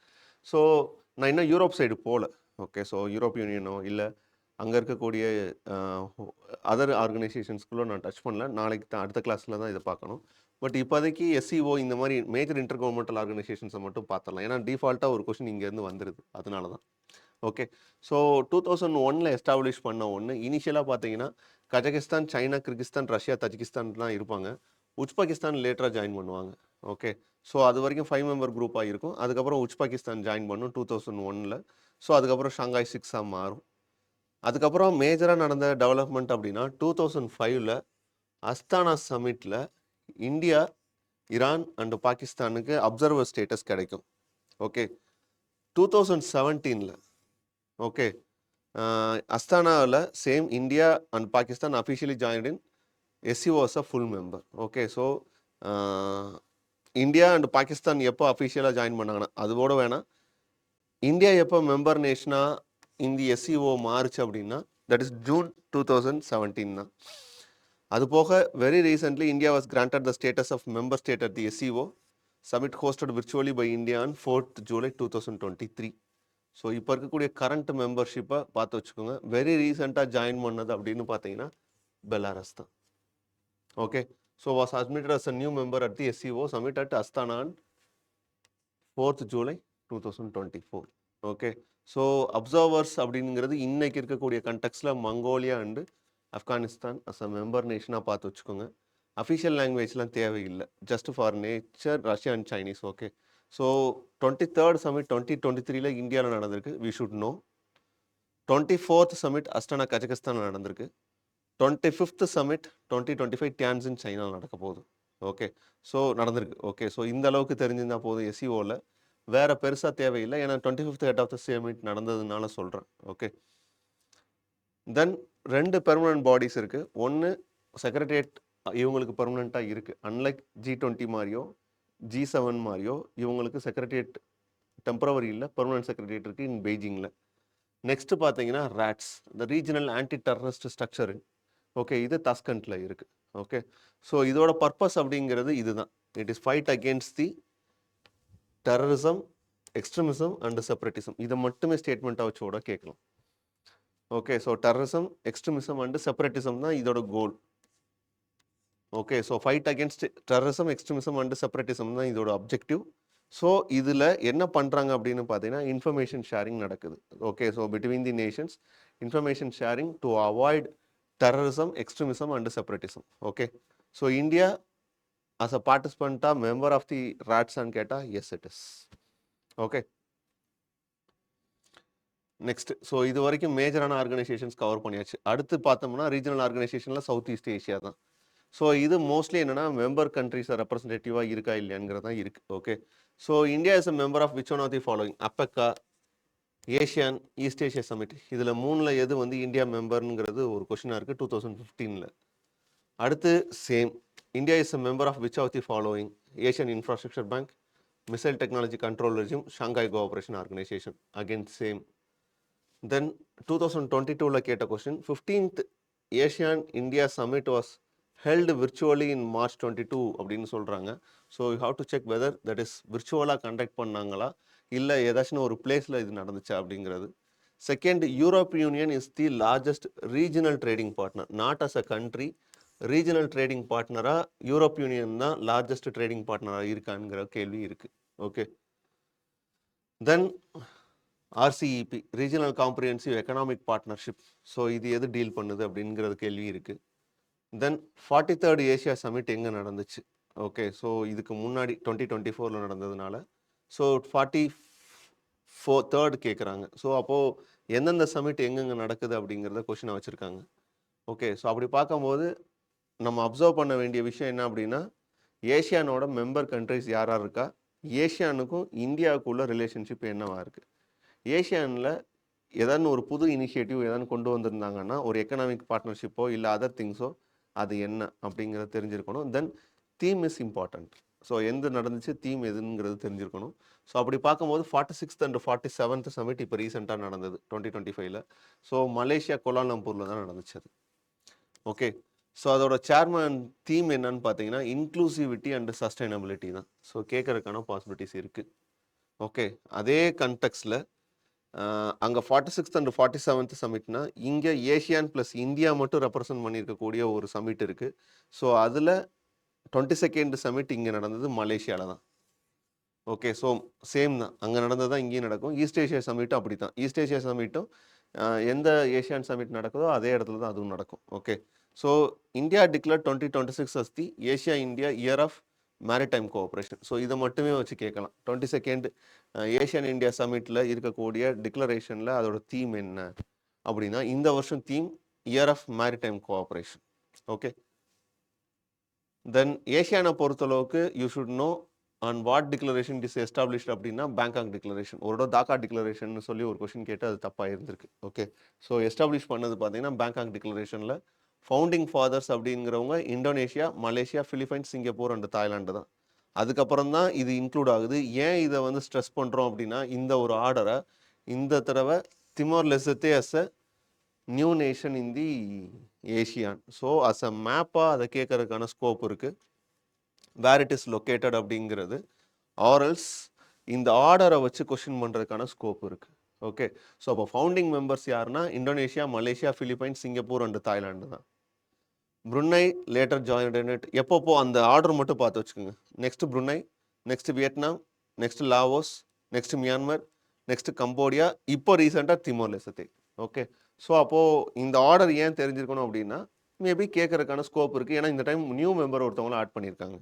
ஸோ நான் இன்னும் யூரோப் சைடு போகல. ஓகே, ஸோ யூரோப் யூனியனோ இல்லை அங்கே இருக்கக்கூடிய அதர் ஆர்கனைசேஷன்ஸ்குள்ளே நான் டச் பண்ணல. நாளைக்கு தான் அடுத்த கிளாஸில் தான் இதை பார்க்கணும். பட் இப்போதைக்கு SCO இந்த மாதிரி மேஜர் இன்டர் கவர்மெண்டல் ஆர்கனைசேஷன்ஸை மட்டும் பார்த்துடலாம். ஏன்னா டிஃபால்ட்டாக ஒரு கொஸ்டின் இங்கேருந்து வந்துடுது, அதனால தான். ஓகே, ஸோ 2001 எஸ்டாப்ளிஷ் பண்ண ஒன்று. இனிஷியலாக பார்த்தீங்கன்னா கஜகிஸ்தான், சைனா, கிர்கிஸ்தான், ரஷ்யா, தஜிகிஸ்தான்லாம் இருப்பாங்க. உஸ்பெகிஸ்தான் லேட்டராக ஜாயின் பண்ணுவாங்க. ஓகே, ஸோ அது வரைக்கும் 5 மெம்பர் குரூப்பாக இருக்கும். அதுக்கப்புறம் உஸ்பெகிஸ்தான் ஜாயின் பண்ணும் 2001. ஸோ அதுக்கப்புறம் ஷங்காய் 6 மாறும். அதுக்கப்புறம் மேஜராக நடந்த டெவலப்மெண்ட் அப்படின்னா 2005 அஸ்தானா சமிட்டில் இந்தியா, ஈரான் அண்ட் பாகிஸ்தானுக்கு அப்சர்வர் ஸ்டேட்டஸ் கிடைக்கும். ஓகே, 2017 ஓகே அஸ்தானாவில் same India and Pakistan officially joined in SCO as a full member. Okay, so India and Pakistan எப்போ அஃபிஷியலாக ஜாயின் பண்ணாங்கன்னா அதோட வேணாம் இந்தியா எப்போ மெம்பர் நேஷனாக இந்த SCO மாறுச்சு அப்படின்னா தட் இஸ் ஜூன் 2017 தான். அது போக very recently India was granted the status of member state at the SCO summit hosted virtually by India on 4th July 2023. ஸோ இப்போ இருக்கக்கூடிய கரண்ட் மெம்பர்ஷிப்பை பார்த்து வச்சுக்கோங்க. வெரி ரீசெண்டாக ஜாயின் பண்ணது அப்படின்னு பார்த்தீங்கன்னா பெலாரஸ் தான். Okay, so was admitted as a new member at the SCO summit at Astana on 4th July 2024. Okay. So observers அப்படிங்கிறது இன்னைக்கு இருக்கக்கூடிய கண்டெக்ஸ்டில் Mongolia and Afghanistan as a member நேஷனாக பார்த்து வச்சுக்கோங்க. அஃபிஷியல் லாங்குவேஜ்லாம் தேவையில்லை, just for nature Russia and Chinese. Okay. So 23rd summit 2023 இந்தியாவில் நடந்திருக்கு, we should know. 24th summit Astana Kazakhstan நடந்திருக்கு. 25th சமிட் 2025 டியான்சின் சைனாவில் நடக்க போகுது. ஓகே. ஸோ நடந்திருக்கு. ஓகே. ஸோ இந்த அளவுக்கு தெரிஞ்சிருந்தா போதும் எஸ்சிஓவில், வேற பெருசாக தேவையில்லை. ஏன்னா 25th head of the submit நடந்ததுனால சொல்கிறேன். ஓகே. தென் 2 பெர்மனன்ட் பாடிஸ் இருக்குது. ஒன்று செக்ரட்டரியேட் இவங்களுக்கு பெர்மனண்ட்டாக இருக்குது. அன்லைக் G20 மாதிரியோ G7 மாதிரியோ இவங்களுக்கு செக்ரட்டரியேட் டெம்பரவரி இல்லை, பெர்மனன்ட் செக்ரட்டரியேட் இருக்குது இன் பெய்ஜிங்கில். நெக்ஸ்ட்டு பார்த்தீங்கன்னா ராட்ஸ், இந்த regional anti terrorist structure. Okay, இது தஸ்கண்டில் இருக்குது. ஓகே. ஸோ இதோட பர்பஸ் அப்படிங்கிறது இதுதான். It is fight against the terrorism, extremism and separatism. இதை மட்டுமே ஸ்டேட்மெண்ட்டாக வச்சோட கேட்கலாம். Okay. So terrorism, extremism and separatism தான் இதோட goal. Okay. So fight against terrorism, extremism and separatism தான் இதோட அப்ஜெக்டிவ். ஸோ இதில் என்ன பண்ணுறாங்க அப்படின்னு பார்த்தீங்கன்னா இன்ஃபர்மேஷன் ஷேரிங் நடக்குது. Okay. So between the Nations information sharing to avoid terrorism, extremism and separatism. Okay. So India as a participant, a member of the RATS and KETA, yes it is. Okay. Next. So இது வரைக்கும் மேஜரான ஆர்கனைசேஷன்ஸ் கவர் பண்ணியாச்சு. அடுத்து பார்த்தோம்னா ரீஜனல் ஆர்கனைசேஷனில் சவுத் ஈஸ்ட் ஏஷியா தான். ஸோ இது மோஸ்ட்லி என்னென்னா மெம்பர் கண்ட்ரிஸை ரெப்ரஸன்டேட்டிவாக இருக்கா இல்லையாங்கிறது தான் இருக்குது. Okay. So India is a member of which one of the following: அப்பெக்கா, ஏஷியான், ஈஸ்ட் ஏஷியா சமிட். இதில் 3ல் எது வந்து இந்தியா மெம்பர்ங்கிறது ஒரு கொஷினாக இருக்குது 2015. அடுத்து same, India is a member of which of the following: Asian infrastructure bank, missile technology control regime, Shanghai cooperation organisation. Again same. Then 2022 கேட்ட question, 15th ASEAN India summit was held virtually in March 22 அப்படின்னு சொல்கிறாங்க. So you have to check whether that is விர்ச்சுவலாக கண்டக்ட் பண்ணாங்களா இல்லை ஏதாச்சும் ஒரு பிளேஸில் இது நடந்துச்சா அப்படிங்கிறது. Second, Europe Union is the largest regional trading partner, not as a country. Regional trading பார்ட்னராக யூரோப் யூனியன் தான் லார்ஜஸ்ட் ட்ரேடிங் பார்ட்னராக இருக்காங்கிற கேள்வி இருக்குது. Okay. Then RCEP, regional comprehensive economic partnership. So இது எது டீல் பண்ணுது அப்படிங்கிறது கேள்வி இருக்குது. தென் 43rd ஏஷியா சமிட் எங்கே நடந்துச்சு? ஓகே. ஸோ இதுக்கு முன்னாடி 2024 நடந்ததுனால ஸோ 44rd கேட்குறாங்க. ஸோ அப்போது எந்தெந்த சமிட் எங்கெங்கே நடக்குது அப்படிங்கிறத கொஷினை வச்சுருக்காங்க. ஓகே. ஸோ அப்படி பார்க்கும்போது நம்ம அப்சர்வ் பண்ண வேண்டிய விஷயம் என்ன அப்படின்னா, ஏஷியானோட மெம்பர் கண்ட்ரிஸ் யார் யார் இருக்கா, ஏஷியானுக்கும் இந்தியாவுக்குள்ள ரிலேஷன்ஷிப் என்னவா இருக்குது, ஏஷியானில் ஏதான்னு ஒரு புது இனிஷியேட்டிவ் ஏதான்னு கொண்டு வந்திருந்தாங்கன்னா ஒரு எக்கனாமிக் பார்ட்னர்ஷிப்போ இல்லை அதர் திங்ஸோ அது என்ன அப்படிங்கிறத தெரிஞ்சிருக்கணும். தென் தீம் இஸ் இம்பார்ட்டண்ட். ஸோ எந்த நடந்துச்சு, தீம் எதுங்கிறது தெரிஞ்சிருக்கணும். ஸோ அப்படி பார்க்கும்போது 46th and 47th சமிட் இப்போ ரீசெண்டாக நடந்தது 2025. ஸோ மலேசியா கோலாலம்பூரில் தான் நடந்துச்சு அது. ஓகே. ஸோ அதோட சேர்மன் தீம் என்னன்னு பார்த்தீங்கன்னா இன்க்ளூசிவிட்டி அண்ட் சஸ்டைனபிலிட்டி தான். ஸோ கேட்கறதுக்கான பாசிபிலிட்டிஸ் இருக்குது. ஓகே. அதே கண்டெக்ஸ்டில் அங்கே 46th and 47th சமிட்னா இங்கே ஏஷியான் ப்ளஸ் இந்தியா மட்டும் ரெப்ரசன்ட் பண்ணியிருக்கக்கூடிய ஒரு சமிட் இருக்குது. ஸோ அதில் 22nd சமிட் இங்கே நடந்தது மலேசியாவில் தான். ஓகே. ஸோ சேம் தான், அங்கே நடந்தது தான் இங்கேயும் நடக்கும். ஈஸ்ட் ஏஷியா சமிட்டும் அப்படி தான். ஈஸ்ட் ஏஷியா சமிட்டும் எந்த ஏஷியான் சமிட் நடக்குதோ அதே இடத்துல தான் அதுவும் நடக்கும். Okay. So India declare 2026 as the Asia India year of maritime cooperation. So இதை மட்டுமே வச்சு கேட்கலாம். 22nd ஏஷியன் இந்தியா சமிட்டில் இருக்கக்கூடிய டிக்ளரேஷனில் அதோட தீம் என்ன அப்படின்னா இந்த வருஷம் theme year of maritime cooperation. Okay. Then ஏஷியானை பொறுத்தளவுக்கு you should know on what declaration is established அப்படின்னா பேங்காக் டிக்ளரேஷன். ஒரு தாக்கா டிக்ளரேஷன் சொல்லி ஒரு கொஸ்டின் கேட்டு அது தப்பாக இருந்திருக்கு. ஓகே. ஸோ எஸ்டாப்ளிஷ் பண்ணது பார்த்தீங்கன்னா பேங்காக் டிக்ளரேஷனில் ஃபவுண்டிங் ஃபாதர்ஸ் அப்படிங்கிறவங்க Indonesia, Malaysia, Philippines, Singapore and Thailand தான். அதுக்கப்புறம் தான் இது இன்க்ளூட் ஆகுது. ஏன் இதை வந்து ஸ்ட்ரெஸ் பண்ணுறோம் அப்படின்னா இந்த ஒரு ஆர்டரை இந்த தடவை Timor Leste as a new nation in the ASEAN. So as a மேப்பாக அதை கேட்கறதுக்கான ஸ்கோப் இருக்குது. வேர் இட் இஸ் லொக்கேட்டட் அப்படிங்கிறது ஆர்எல்ஸ் இந்த ஆர்டரை வச்சு கொஸ்டின் பண்ணுறதுக்கான ஸ்கோப் இருக்குது. ஓகே. ஸோ அப்போ ஃபவுண்டிங் மெம்பர்ஸ் யாருன்னா Indonesia, Malaysia, Philippines, Singapore and Thailand தான். Brunei later joined it. எப்பப்போ அந்த ஆர்டர் மட்டும் பார்த்து வச்சுக்கோங்க. Next Brunei, next Vietnam, next Laos, next Myanmar, next Cambodia, இப்போ ரீசெண்டாக திமோர் லெசத்தே. ஓகே, ஸோ அப்போது இந்த ஆர்டர் ஏன் தெரிஞ்சிருக்கணும் அப்படின்னா மேபி கேட்கறதுக்கான ஸ்கோப் இருக்குது. ஏன்னா இந்த டைம் நியூ மெம்பர் ஒருத்தவங்களும் ஆட் பண்ணியிருக்காங்க.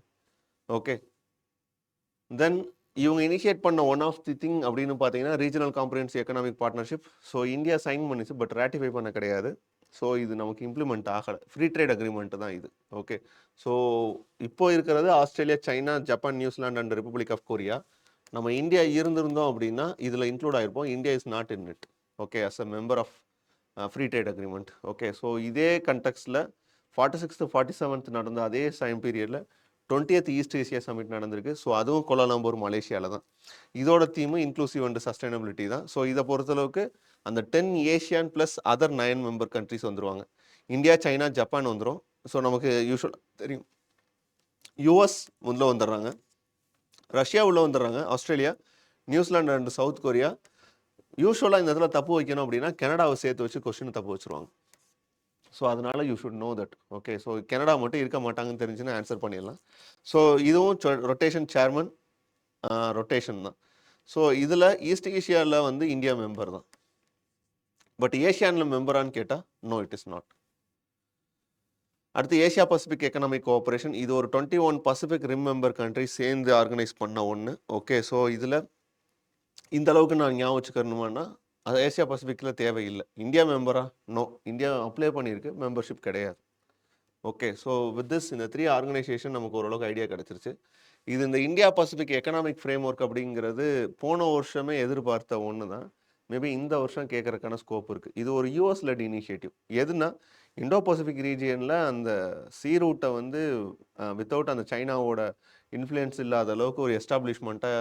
ஓகே, தென் இவங்க இனிஷியேட் பண்ண ஒன் ஆஃப் தி திங் அப்படின்னு பார்த்தீங்கன்னா regional comprehensive economic partnership. So India sign பண்ணிச்சு, பட் ராட்டிஃபை பண்ண கிடையாது. ஸோ இது நமக்கு இம்ப்ளிமெண்ட் ஆகலை. ஃப்ரீ ட்ரேட் அக்ரிமெண்ட் தான் இது. ஓகே, ஸோ இப்போ இருக்கிறது Australia, China, Japan, New Zealand and Republic of Korea. நம்ம இந்தியா இருந்திருந்தோம் அப்படின்னா இதில் இன்க்ளூட் ஆகிருப்போம். India is not in it. Okay, as a member of free trade agreement. Okay, so இதே கண்டெக்ஸ்டில் 46th 47th நடந்த அதே டைம் பீரியடில் 20th ஈஸ்ட் ஏசியா சமிட் நடந்திருக்கு. ஸோ அதுவும் கோலாலம்பூர் மலேசியாவில் தான். இதோட தீமும் இன்க்ளூசிவ் அண்ட் சஸ்டைனபிலிட்டி தான். ஸோ இதை பொறுத்தளவுக்கு அந்த 10 ASEAN plus other 9 member countries வந்துருவாங்க. இந்தியா, சைனா, ஜப்பான் வந்துடும். ஸோ நமக்கு யூஸ்வல் தெரியும் யூஎஸ் உள்ளே வந்துடுறாங்க, ரஷ்யா உள்ளே வந்துடுறாங்க, Australia, New Zealand and south Korea. யூஸ்வலாக இந்த இடத்துல தப்பு வைக்கணும் அப்படின்னா கனடாவை சேர்த்து வச்சு கொஸ்டின் தப்பு வச்சுருவாங்க. ஸோ அதனால you should know that. Okay, so Canada மட்டும் இருக்க மாட்டாங்கன்னு தெரிஞ்சுன்னா ஆன்சர் பண்ணிடலாம். ஸோ இதுவும் ரொட்டேஷன் சேர்மன் ரொட்டேஷன் தான். ஸோ இதில் ஈஸ்ட் ஏஷியாவில் வந்து இந்தியா மெம்பர் தான். பட் ஏஷியானில் மெம்பரான்னு கேட்டால் நோ, இட் இஸ் நாட். அடுத்து ஏஷியா பசிபிக் எக்கனாமிக் கோஆப்ரேஷன். இது ஒரு 21 பசிபிக் ரிம் மெம்பர் கண்ட்ரி சேர்ந்து ஆர்கனைஸ் பண்ண ஒன்று. ஓகே, ஸோ இதில் இந்த அளவுக்கு நான் ஞாபகம் வச்சுக்கணுமான்னா அது ஏஷியா பசிபிக்கில் தேவையில்லை. இந்தியா மெம்பரா? நோ, இந்தியா அப்ளை பண்ணியிருக்கு, மெம்பர்ஷிப் கிடையாது. ஓகே, ஸோ வித் திஸ் இந்த 3 ஆர்கனைசேஷன் நமக்கு ஓரளவுக்கு ஐடியா கிடச்சிருச்சு. இது இந்த India Pacific economic frame work அப்படிங்கிறது போன வருஷமே எதிர்பார்த்த ஒன்று தான். மேபி இந்த வருஷம் கேட்கறதுக்கான ஸ்கோப் இருக்குது. இது ஒரு யூஎஸ் லெட் இனிஷியேட்டிவ். எதுனா இண்டோ பசிபிக் ரீஜியனில் அந்த சீ ரூட்டை வந்து வித்தவுட் அந்த சைனாவோட இன்ஃப்ளூயன்ஸ் இல்லாத அளவுக்கு ஒரு எஸ்டாப்ளிஷ்மெண்ட்டை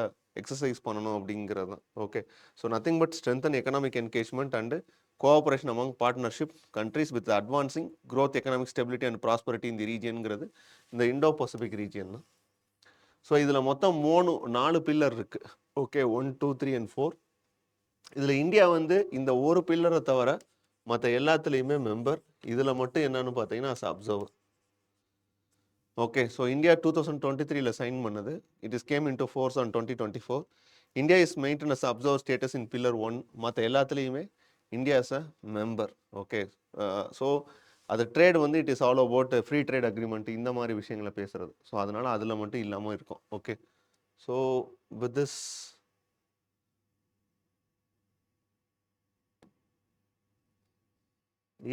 எக்ஸசைஸ் பண்ணணும் அப்படிங்கிறது தான். Okay, so nothing but strengthen economic engagement and cooperation among partnership countries with advancing growth, economic stability and prosperity இந்த ரீஜியனுங்கிறது இந்த இண்டோ பசிபிக் ரீஜியன் தான். ஸோ இதில் மொத்தம் 4 பில்லர் இருக்குது. Okay, 1, 2, 3 and 4. இதில் இந்தியா வந்து இந்த ஒரு பில்லரை தவிர மற்ற எல்லாத்துலேயுமே மெம்பர். இதில் மட்டும் என்னன்னு பார்த்தீங்கன்னா as observer. Okay, so India 2023 sign பண்ணது. It is came into force on 2024. India is maintain as observer status in pillar 1. மற்ற எல்லாத்துலேயுமே India is a member. Okay, so அது ட்ரேட் வந்து it is all about free trade agreement இந்த மாதிரி விஷயங்களை பேசுகிறது. ஸோ அதனால் அதில் மட்டும் இல்லாமல் இருக்கும். Okay, so with this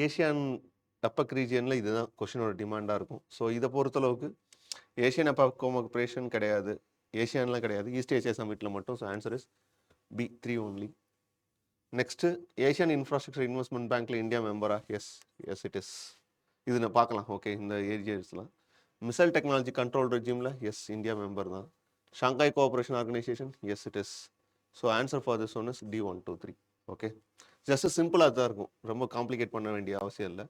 Asian APEC ரீஜியனில் இதுதான் கொஷினோட டிமாண்டாக இருக்கும். ஸோ இதை பொறுத்தளவுக்கு ஏஷியன் அப்பக் கோஆப்ரேஷன் கிடையாது, ஏஷியான்லாம் கிடையாது, ஈஸ்ட் ஏஷியா சமிட்டில் மட்டும். So answer is B 3 only. Next Asian infrastructure investment பேங்க்கில் இந்தியா மெம்பரா? Yes, yes it is. இது நான் பார்க்கலாம். ஓகே, இந்த ஏரியாஸ்லாம் மிசைல் டெக்னாலஜி கண்ட்ரோல் ரெஜிமில் எஸ் இந்தியா மெம்பர் தான். Shanghai cooperation organisation yes it is. So answer for this one is D 1, 2, 3. Okay, just சிம்பிளாக தான் இருக்கும், ரொம்ப காம்ப்ளிகேட் பண்ண வேண்டிய அவசியம் இல்லை.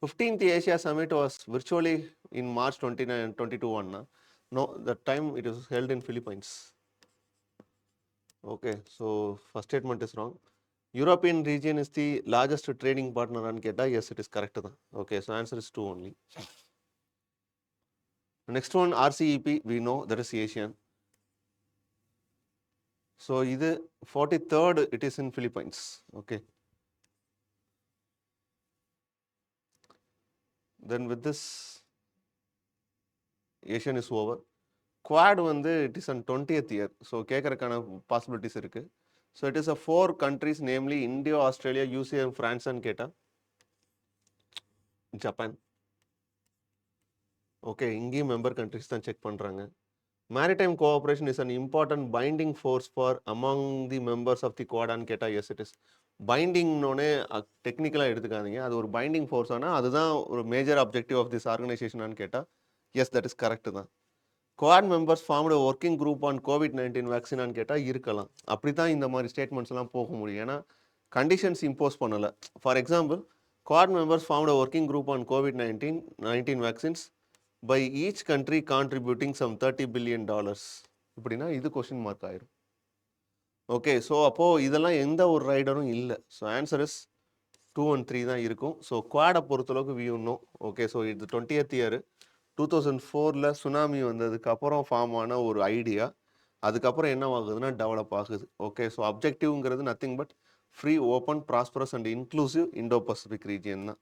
15th Asia Summit was virtually in March 2021. No, that time it was held in Philippines. Okay, so first statement is wrong. European region is the largest trading partner and keta. Yes, it is correct. Okay, so answer is 2 only. Next one, RCEP, we know that is Asian. So இது 43rd, it is in Philippines. Okay. Then with this, Asian is over. Quad வந்து it is on 20th year. So கேட்கறதுக்கான பாசிபிலிட்டிஸ் இருக்குது. So it is a 4 countries, namely India, Australia, USA and ஃப்ரான்ஸ்ன்னு கேட்டால் ஜப்பான். ஓகே, இங்கேயும் மெம்பர் கண்ட்ரிஸ் தான் செக் பண்ணுறாங்க. Maritime cooperation is an important binding force for among the members of the குவாடான்னு கேட்டால் எஸ் இட் இஸ். பைண்டிங்னோடனே டெக்னிக்கலாக எடுத்துக்காதீங்க, அது ஒரு பைண்டிங் ஃபோர்ஸ். ஆனால் அதுதான் ஒரு மேஜர் அப்ஜெக்டிவ் ஆஃப் திஸ் ஆர்கனைசேஷனான்னு கேட்டால் எஸ், தட் இஸ் கரெக்டு தான். Quad members formed working group on COVID-19 வேக்சினான்னு கேட்டால் இருக்கலாம். அப்படி தான் இந்த மாதிரி ஸ்டேட்மெண்ட்ஸ்லாம் போக முடியும், ஏன்னா கண்டிஷன்ஸ் இம்போஸ் பண்ணலை. For example, Quad members formed working group on COVID-19 vaccines by each country contributing some $30 billion. இப்படின்னா இது கொஸ்டின் மார்க் ஆயிரும். ஓகே, ஸோ அப்போது இதெல்லாம் எந்த ஒரு ரைடரும் இல்லை. ஸோ ஆன்சர் இஸ் 2 and 3 தான் இருக்கும். ஸோ குவாடை பொறுத்தளவுக்கு வி நோ. ஓகே, ஸோ இது 20th year 2004 சுனாமி வந்ததுக்கு அப்புறம் ஃபார்ம் ஆன ஒரு ஐடியா. அதுக்கப்புறம் என்ன ஆகுதுன்னா டெவலப் ஆகுது. ஓகே. ஸோ அப்ஜெக்டிவ்ங்கிறது nothing but free, open, prosperous and inclusive Indo Pacific region தான்.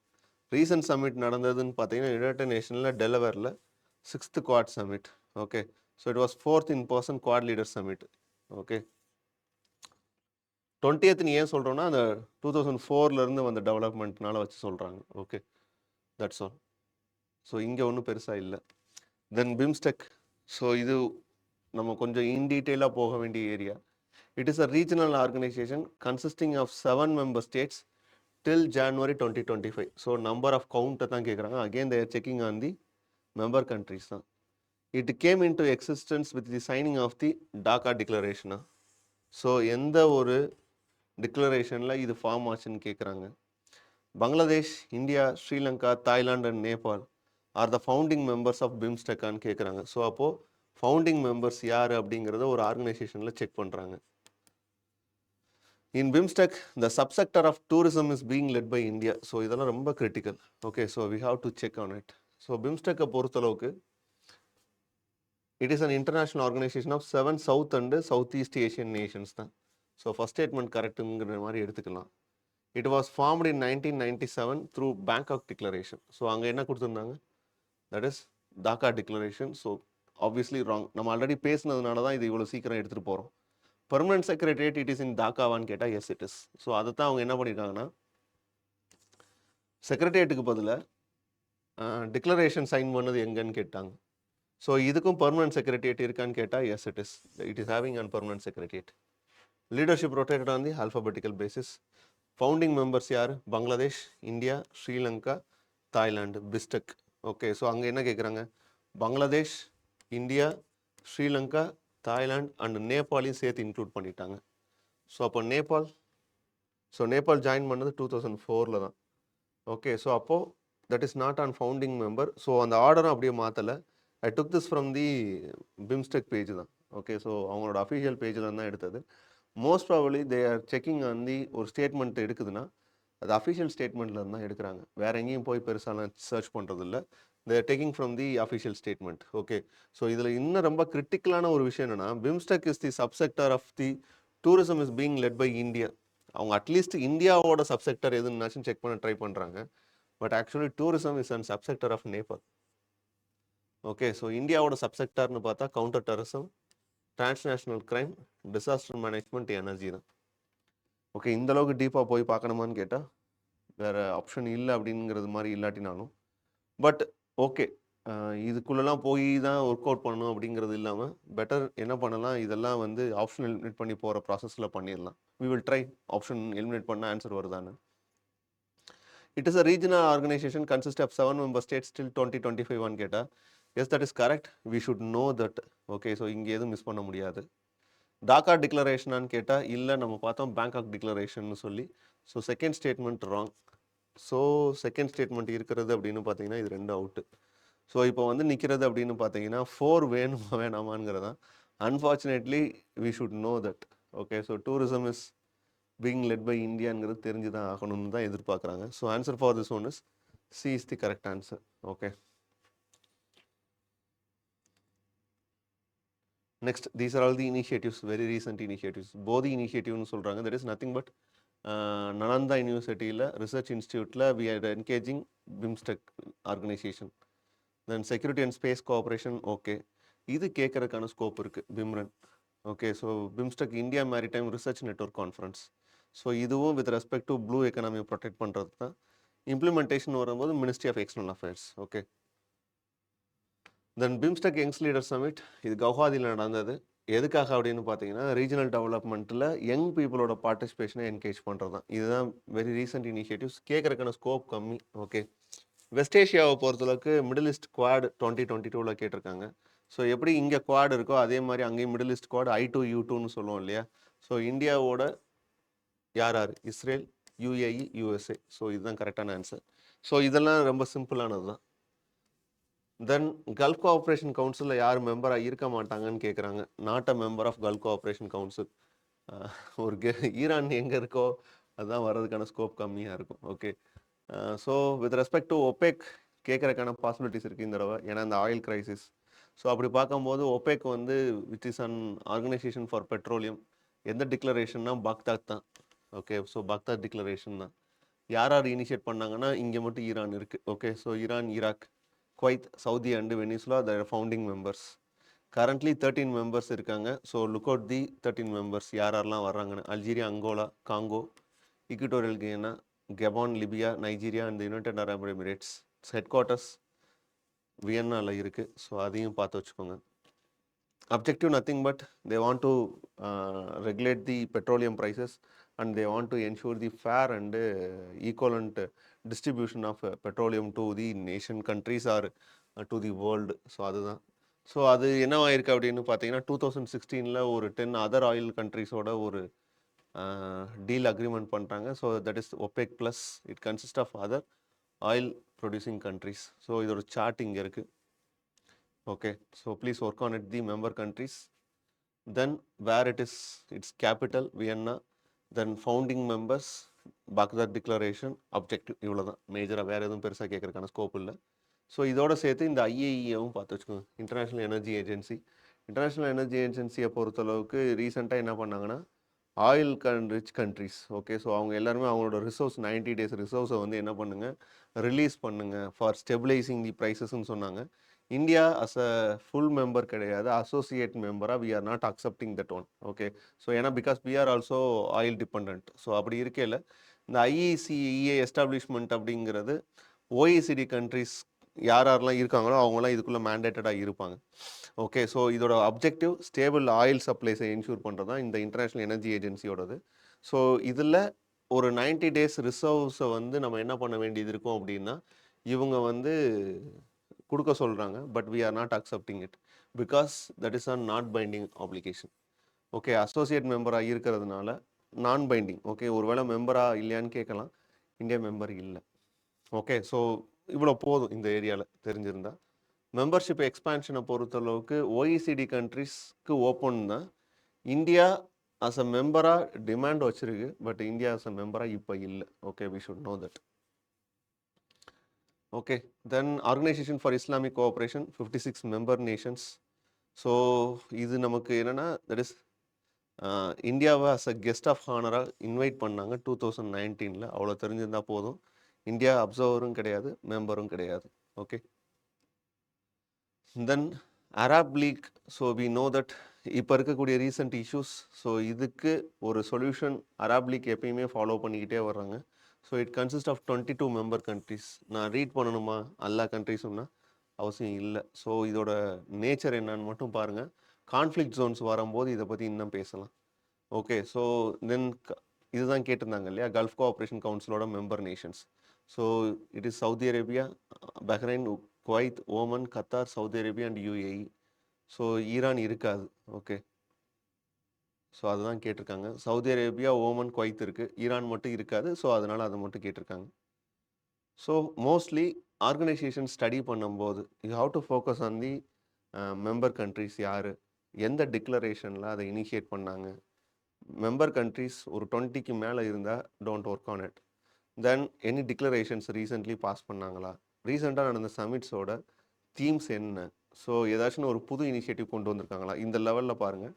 ரீசன்ட் சமிட் நடந்ததுன்னு பார்த்தீங்கன்னா யுனைடெட் நேஷனில் டெலவரில் 6th Quad summit. Okay. So it was 4th in person Quad leader summit. Okay. 20th ஏன் சொல்கிறோன்னா அந்த 2004 வந்த டெவலப்மெண்ட்னால வச்சு சொல்கிறாங்க. Okay, that's all. ஸோ இங்கே ஒன்றும் பெருசாக இல்லை. தென் பிம்ஸ்டெக். ஸோ இது நம்ம கொஞ்சம் இன் டீட்டெயிலாக போக வேண்டிய area. It is a regional organisation consisting of 7 member states till January 2025. So number of கவுண்ட்டை தான் கேட்குறாங்க. Again they're checking on the member countries தான். It came into existence with the signing of the Dhaka டிக்ளரேஷனா. ஸோ எந்த ஒரு டிக்ளரேஷனில் இது ஃபார்ம் ஆச்சுன்னு கேட்குறாங்க. Bangladesh, India, Sri Lanka, Thailand and Nepal are the founding members of பிம்ஸ்டெக்கான்னு கேட்குறாங்க. ஸோ அப்போது ஃபவுண்டிங் மெம்பர்ஸ் யார் அப்படிங்கிறத ஒரு ஆர்கனைசேஷனில் செக் பண்ணுறாங்க. In BIMSTEC the subsector of tourism is being led by India. So இதெல்லாம் ரொம்ப critical. Okay, so we have to check on it. So பிம்ஸ்டெக்கை பொறுத்தளவுக்கு it is an international organisation of 7 south and south east Asian nations தான். ஸோ ஃபஸ்ட் ஸ்டேட்மெண்ட் கரெக்டுங்கிற மாதிரி எடுத்துக்கலாம். It was formed in 1997 through Bangkok declaration. So அங்கே என்ன கொடுத்துருந்தாங்க? That is Dhaka declaration. So obviously wrong. நம்ம ஆல்ரெடி பேசினதுனால தான் இது இவ்வளோ சீக்கிரம் எடுத்துகிட்டு போகிறோம். Permanent secretariat it is in டாக்காவான்னு கேட்டால் எஸ் இட் இஸ். ஸோ அதை தான் அவங்க என்ன பண்ணியிருக்காங்கன்னா செக்ரட்டரியேட்டுக்கு பதிலாக டிக்ளரேஷன் சைன் பண்ணது எங்கன்னு கேட்டாங்க. ஸோ இதுக்கும் பெர்மனன்ட் செக்ரட்டரியேட் இருக்கான்னு கேட்டால் yes it is. It is having an permanent secretariat. Leadership rotated on the alphabetical basis. Founding members யார்? Bangladesh, India, Sri Lanka, Thailand, BISTEC. Okay, so அங்கே என்ன கேட்குறாங்க? Bangladesh, India, Sri Lanka, Thailand and நேபாளையும் சேர்த்து இன்க்ளூட் பண்ணிட்டாங்க. ஸோ அப்போ நேபாள், ஸோ நேபாள் ஜாயின் பண்ணது 2004 தான். ஓகே, ஸோ அப்போது that is not an founding member. So அந்த ஆர்டரும் அப்படியே மாற்றலை. I took this from the BIMSTEC page தான். ஓகே, ஸோ அவங்களோட அஃபிஷியல் பேஜில் தான் எடுத்தது. Most probably they are checking on the ஒரு ஸ்டேட்மெண்ட் எடுக்குதுன்னா அது அஃபிஷியல் ஸ்டேட்மெண்ட்டில் தான் எடுக்கிறாங்க. வேறு எங்கேயும் போய் பெருசாலாம் சர்ச் பண்ணுறது இல்லை. They are taking from the official statement. Okay, so இதில் இன்னும் ரொம்ப கிரிட்டிக்கலான ஒரு விஷயம் என்னென்னா BIMSTEC is the subsector of the tourism is being led by India. அவங்க அட்லீஸ்ட் இந்தியாவோட சப்செக்டர் எதுனாச்சும் செக் பண்ண ட்ரை பண்ணுறாங்க. But actually tourism is an subsector of Nepal. Okay, so இந்தியாவோட சப்செக்டர்னு பார்த்தா counter terrorism, transnational crime, disaster management, energy தான். ஓகே, இந்தளவுக்கு டீப்பாக போய் பார்க்கணுமான்னு கேட்டால் வேறு ஆப்ஷன் இல்லை அப்படிங்கிறது மாதிரி இல்லாட்டினாலும். பட் ஓகே, இதுக்குள்ளெல்லாம் போய் தான் ஒர்க் அவுட் பண்ணணும் அப்படிங்கிறது இல்லாமல் பெட்டர் என்ன பண்ணலாம், இதெல்லாம் வந்து ஆப்ஷன் எலிமினேட் பண்ணி போகிற ப்ராசஸில் பண்ணிடலாம். We will try option eliminate பண்ண ஆன்சர் வருதான்னு. It is a regional organisation consist of 7 member states till 2025 கேட்டால் yes that is correct. We should know that. Okay, so இங்கே எதுவும் மிஸ் பண்ண முடியாது. டாக்கா டிக்ளரேஷனான்னு கேட்டால் இல்லை, நம்ம பார்த்தோம் பேங்காக் டிக்ளரேஷன் சொல்லி. So second statement wrong. So second statement இருக்கிறது அப்படின்னு பார்த்தீங்கன்னா இது 2 அவுட்டு. ஸோ இப்போ வந்து நிற்கிறது அப்படின்னு பார்த்தீங்கன்னா 4 வேணுமா வேணாமாங்கிறதான். Unfortunately we should know that. Okay, so tourism is being led by இந்தியாங்கிறது தெரிஞ்சு தான் ஆகணும்னு தான் எதிர்பார்க்குறாங்க. So answer for this one is C is the correct answer. Okay, next, these are all the initiatives, very recent initiatives. Bodhi இனிஷியேட்டிவ்னு சொல்கிறாங்க. That is nothing but Nalanda யூனிவர்சிட்டியில் ரிசர்ச் இன்ஸ்டியூட்டில் we are engaging BIMSTEC organisation. Then security and space cooperation. Okay, இது கேட்குறதுக்கான ஸ்கோப் இருக்குது. BIMReN. Okay, so BIMSTEC India maritime research network conference. So இதுவும் வித் ரெஸ்பெக்ட் டு ப்ளூ எக்கனாமியை ப்ரொடெக்ட் பண்ணுறது தான். இம்ப்ளிமெண்டேஷன் வரும்போது ministry of external affairs. Okay, then BIMSTEC youngs leader summit இது கவுஹாதியில் நடந்தது. எதுக்காக அப்படின்னு பார்த்தீங்கன்னா ரீஜனல் டெவலப்மெண்ட்டில் யங் பீப்புளோட பார்ட்டிசிபேஷனை என்கரேஜ் பண்ணுறது தான். இதுதான் வெரி ரீசெண்ட் இனிஷியேட்டிவ்ஸ். கேட்குறதுக்கான ஸ்கோப் கம்மி. ஓகே, வெஸ்ட் ஏஷியாவை பொறுத்தளவுக்கு மிடில் ஈஸ்ட் குவாட் 2022 கேட்டிருக்காங்க. ஸோ எப்படி இங்கே குவாட் இருக்கோ அதே மாதிரி அங்கேயும் மிடில் ஈஸ்ட் குவாட் I2 U2ன்னு சொல்லுவோம் இல்லையா. ஸோ இந்தியாவோட யார் யார்? Israel, UAE, USA. ஸோ இதுதான் கரெக்டான ஆன்சர். ஸோ இதெல்லாம் ரொம்ப சிம்பிளானது தான். தென் கல்ஃப் கோஆப்ரேஷன் கவுன்சிலில் யார் மெம்பராக இருக்க மாட்டாங்கன்னு கேட்குறாங்க. Not a member of Gulf cooperation council. ஒரு ஈரான் எங்கே இருக்கோ அதுதான் வர்றதுக்கான ஸ்கோப் கம்மியாக இருக்கும். Okay, so with respect to OPEC கேட்குறதுக்கான பாசிபிலிட்டிஸ் இருக்குது இந்த தடவை. ஏன்னா இந்த ஆயில் கிரைசிஸ். ஸோ அப்படி பார்க்கும்போது ஒபேக் வந்து which is an organisation for petroleum. எந்த டிக்ளரேஷன்னா பாக்தாத் தான். ஓகே, ஸோ பாக்தாத் டிக்ளரேஷன் தான். யார் யார் இனிஷியேட் பண்ணாங்கன்னா இங்கே மட்டும் ஈரான் இருக்குது. Okay, so Iran, Iraq, Kuwait, Saudi and Venezuela the founding members. Currently 13 members இருக்காங்க. So look out the 13 members யார் யாரெல்லாம் வர்றாங்கன்னு. Algeria, Angola, Congo, Equatorial Guinea, Gabon, Libya, Nigeria and United Arab Emirates. Headquarters வியன்னாவில் இருக்குது. ஸோ அதையும் பார்த்து வச்சுக்கோங்க. Objective nothing but they want to regulate the petroleum prices and they want to ensure the fair and equivalent distribution of petroleum to the nation countries or to the world. So அதுதான். ஸோ அது என்னவாயிருக்கு அப்படின்னு பார்த்தீங்கன்னா 2016 ஒரு 10 அதர் ஆயில் கண்ட்ரிஸோட ஒரு டீல் அக்ரிமெண்ட் பண்ணுறாங்க. So that is OPEC plus. It consist of other oil producing countries. So இதோட சார்ட் இங்கே இருக்குது. Okay, so please work on it, the member countries, then where it is its capital Vienna, then founding members, Baghdad declaration, objective, இவ்வளோதான் மேஜராக. வேறு எதுவும் பெருசாக கேட்குறதுக்கான ஸ்கோப் இல்லை. ஸோ இதோட சேர்த்து இந்த ஐஏஇஏவும் பார்த்து வச்சுக்கோங்க, international energy agency. International energy ஏஜென்சியை பொறுத்தளவுக்கு ரீசெண்டாக என்ன பண்ணாங்கன்னா oil rich countries. Okay, so அவங்க எல்லாருமே அவங்களோட ரிசோர்ஸ் 90 days ரிசோர்ஸை வந்து என்ன பண்ணுங்கள், ரிலீஸ் பண்ணுங்கள் ஃபார் ஸ்டெபிளைசிங் தி ப்ரைஸஸ்ன்னு சொன்னாங்க. India as a full member கிடையாது, அசோசியேட் மெம்பராக we are not accepting that one. Okay, so ஏன்னா because we are also oil depend. So அப்படி இருக்கையில் இந்த ஐஇசிஇஏ எஸ்டாப்ளிஷ்மெண்ட் அப்படிங்கிறது ஓஇசிடி கண்ட்ரிஸ் யார் யாரெல்லாம் இருக்காங்களோ அவங்களாம் இதுக்குள்ளே மேண்டேட்டடாக இருப்பாங்க. ஓகே, ஸோ இதோட அப்ஜெக்டிவ் ஸ்டேபிள் ஆயில் சப்ளைஸை என்ஷூர் பண்ணுறது தான் இந்த இன்டர்நேஷ்னல் எனர்ஜி ஏஜென்சியோடது. ஸோ இதில் ஒரு 90 days ரிசர்வ்ஸை வந்து நம்ம என்ன பண்ண வேண்டியது இருக்கும் அப்படின்னா இவங்க வந்து கொடுக்க சொல்கிறாங்க. But we are not accepting it because that is an not binding application. Okay, associate மெம்பராக இருக்கிறதுனால நான் பைண்டிங். ஓகே, ஒருவேளை மெம்பராக இல்லையான்னு கேட்கலாம், இந்தியா மெம்பர் இல்லை. ஓகே, ஸோ இவ்வளோ போதும் இந்த ஏரியாவில் தெரிஞ்சிருந்தா. மெம்பர்ஷிப் எக்ஸ்பான்ஷனை பொறுத்தளவுக்கு ஓஇசிடி கண்ட்ரிஸ்க்கு ஓப்பன் தான். இந்தியா அஸ் அ மெம்பராக டிமாண்ட் வச்சுருக்கு, பட் இந்தியா அஸ் அ மெம்பராக இப்போ இல்லை. Okay, we should know that. Okay, then organisation for Islamic cooperation 56 member nations. So இது நமக்கு என்னென்னா தட் இஸ் இந்தியாவை அஸ் அ கெஸ்ட் ஆஃப் ஹானராக இன்வைட் பண்ணாங்க 2019. அவ்வளோ தெரிஞ்சிருந்தால் போதும். இந்தியா அப்சர்வரும் கிடையாது, மெம்பரும் கிடையாது. Okay, then Arab League. So we know that இப்போ இருக்கக்கூடிய ரீசெண்ட் இஷ்யூஸ். ஸோ இதுக்கு ஒரு சொல்யூஷன் அரப் லீக் எப்பயுமே ஃபாலோ பண்ணிக்கிட்டே வர்றாங்க. So it consist of 22 member countries. நான் ரீட் பண்ணணுமா எல்லா கண்ட்ரிஸும்னா அவசியம் இல்லை. ஸோ இதோட நேச்சர் என்னன்னு மட்டும் பாருங்கள். கான்ஃப்ளிக்ட் ஜோன்ஸ் வரும்போது இதை பற்றி இன்னும் பேசலாம். ஓகே, ஸோ தென் இதுதான் கேட்டிருந்தாங்க இல்லையா, கல்ஃப் கோஆப்ரேஷன் கவுன்சிலோட member nations. So it is Saudi Arabia, Bahrain, Kuwait, Oman, Qatar, Saudi Arabia and UAE. So Iran இருக்காது. ஓகே, ஸோ அதுதான் கேட்டிருக்காங்க. சவுதி அரேபியா, ஓமன், குவைத் இருக்குது, ஈரான் மட்டும் இருக்காது. ஸோ அதனால் அதை மட்டும் கேட்டிருக்காங்க. ஸோ மோஸ்ட்லி ஆர்கனைசேஷன் ஸ்டடி பண்ணும்போது you have to focus on the member countries. யார் எந்த டிக்ளரேஷனில் அதை இனிஷியேட் பண்ணாங்க. மெம்பர் கண்ட்ரிஸ் ஒரு 20க்கு மேலே இருந்தால் don't work on it. Then any declarations recently pass பண்ணாங்களா, ரீசெண்டாக நடந்த சமிட்ஸோட தீம்ஸ் என்ன, ஸோ ஏதாச்சும் ஒரு புது இனிஷியேட்டிவ் கொண்டு வந்திருக்காங்களா, இந்த லெவலில் பாருங்கள்.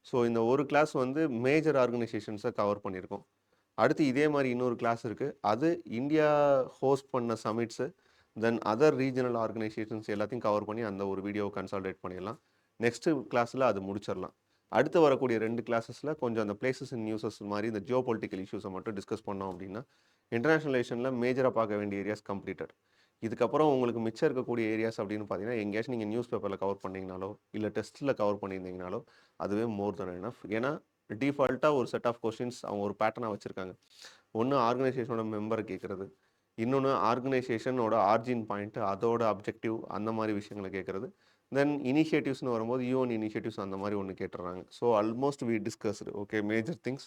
ஸோ இந்த ஒரு கிளாஸ் வந்து மேஜர் ஆர்கனைசேஷன்ஸை கவர் பண்ணியிருக்கோம். அடுத்து இதே மாதிரி இன்னொரு கிளாஸ் இருக்குது, அது இந்தியா ஹோஸ்ட் பண்ண சமிட்ஸு, தென் அதர் ரீஜனல் ஆர்கனைசேஷன்ஸ் எல்லாத்தையும் கவர் பண்ணி அந்த ஒரு வீடியோவை கன்சால்டேட் பண்ணிடலாம். நெக்ஸ்ட்டு கிளாஸில் அது முடிச்சிடலாம். அடுத்து வரக்கூடிய 2 கிளாஸஸில் கொஞ்சம் அந்த பிளேசஸ் அண்ட் நியூஸஸ் மாதிரி இந்த ஜியோ பொலிட்டிக்கல் இஷ்யூஸை மட்டும் டிஸ்கஸ் பண்ணோம் அப்படின்னா இன்டர்நேஷனலைசேஷனில் மேஜராக பார்க்க வேண்டிய ஏரியாஸ் கம்ப்ளீட்டட். இதுக்கப்புறம் உங்களுக்கு மிச்சம் இருக்கக்கூடிய ஏரியாஸ் அப்படின்னு பார்த்தீங்கன்னா எங்கேயாச்சும் நீங்கள் நியூஸ் பேப்பரில் கவர் பண்ணிங்கனாலோ இல்லை டெஸ்ட்டில் கவர் பண்ணியிருந்தீங்கனாலோ அதுவே மோர் தென் எனஃப். ஏன்னா டிஃபால்ட்டாக ஒரு செட் ஆஃப் கொஸ்டின்ஸ் அவங்க ஒரு பேட்டர்னாக வச்சுருக்காங்க. ஒன்று ஆர்கனைசேஷனோட மெம்பரை கேட்குறது, இன்னொன்று ஆர்கனைசேஷனோட ஆர்ஜின் பாயிண்ட், அதோட அப்ஜெக்டிவ், அந்த மாதிரி விஷயங்களை கேட்குறது. தென் இனிஷியேட்டிவ்ஸ்னு வரும்போது யூஎன் இனிஷியேட்டிவ்ஸ் அந்த மாதிரி ஒன்று கேட்டுறாங்க. So almost we discussed. Okay, major things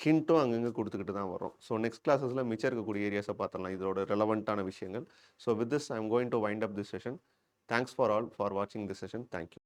ஹிண்ட்டும் அங்கங்கே கொடுத்துக்கிட்டு தான் வரும். ஸோ நெக்ஸ்ட் கிளாஸஸில் மிச்சம் இருக்கக்கூடிய ஏரியாஸை பார்த்துடலாம், இதோட ரெலவெண்ட்டான விஷயங்கள். So with this I am going to wind up this session. Thanks for all for வாட்சிங் திஸ் செஷன். தேங்க்யூ.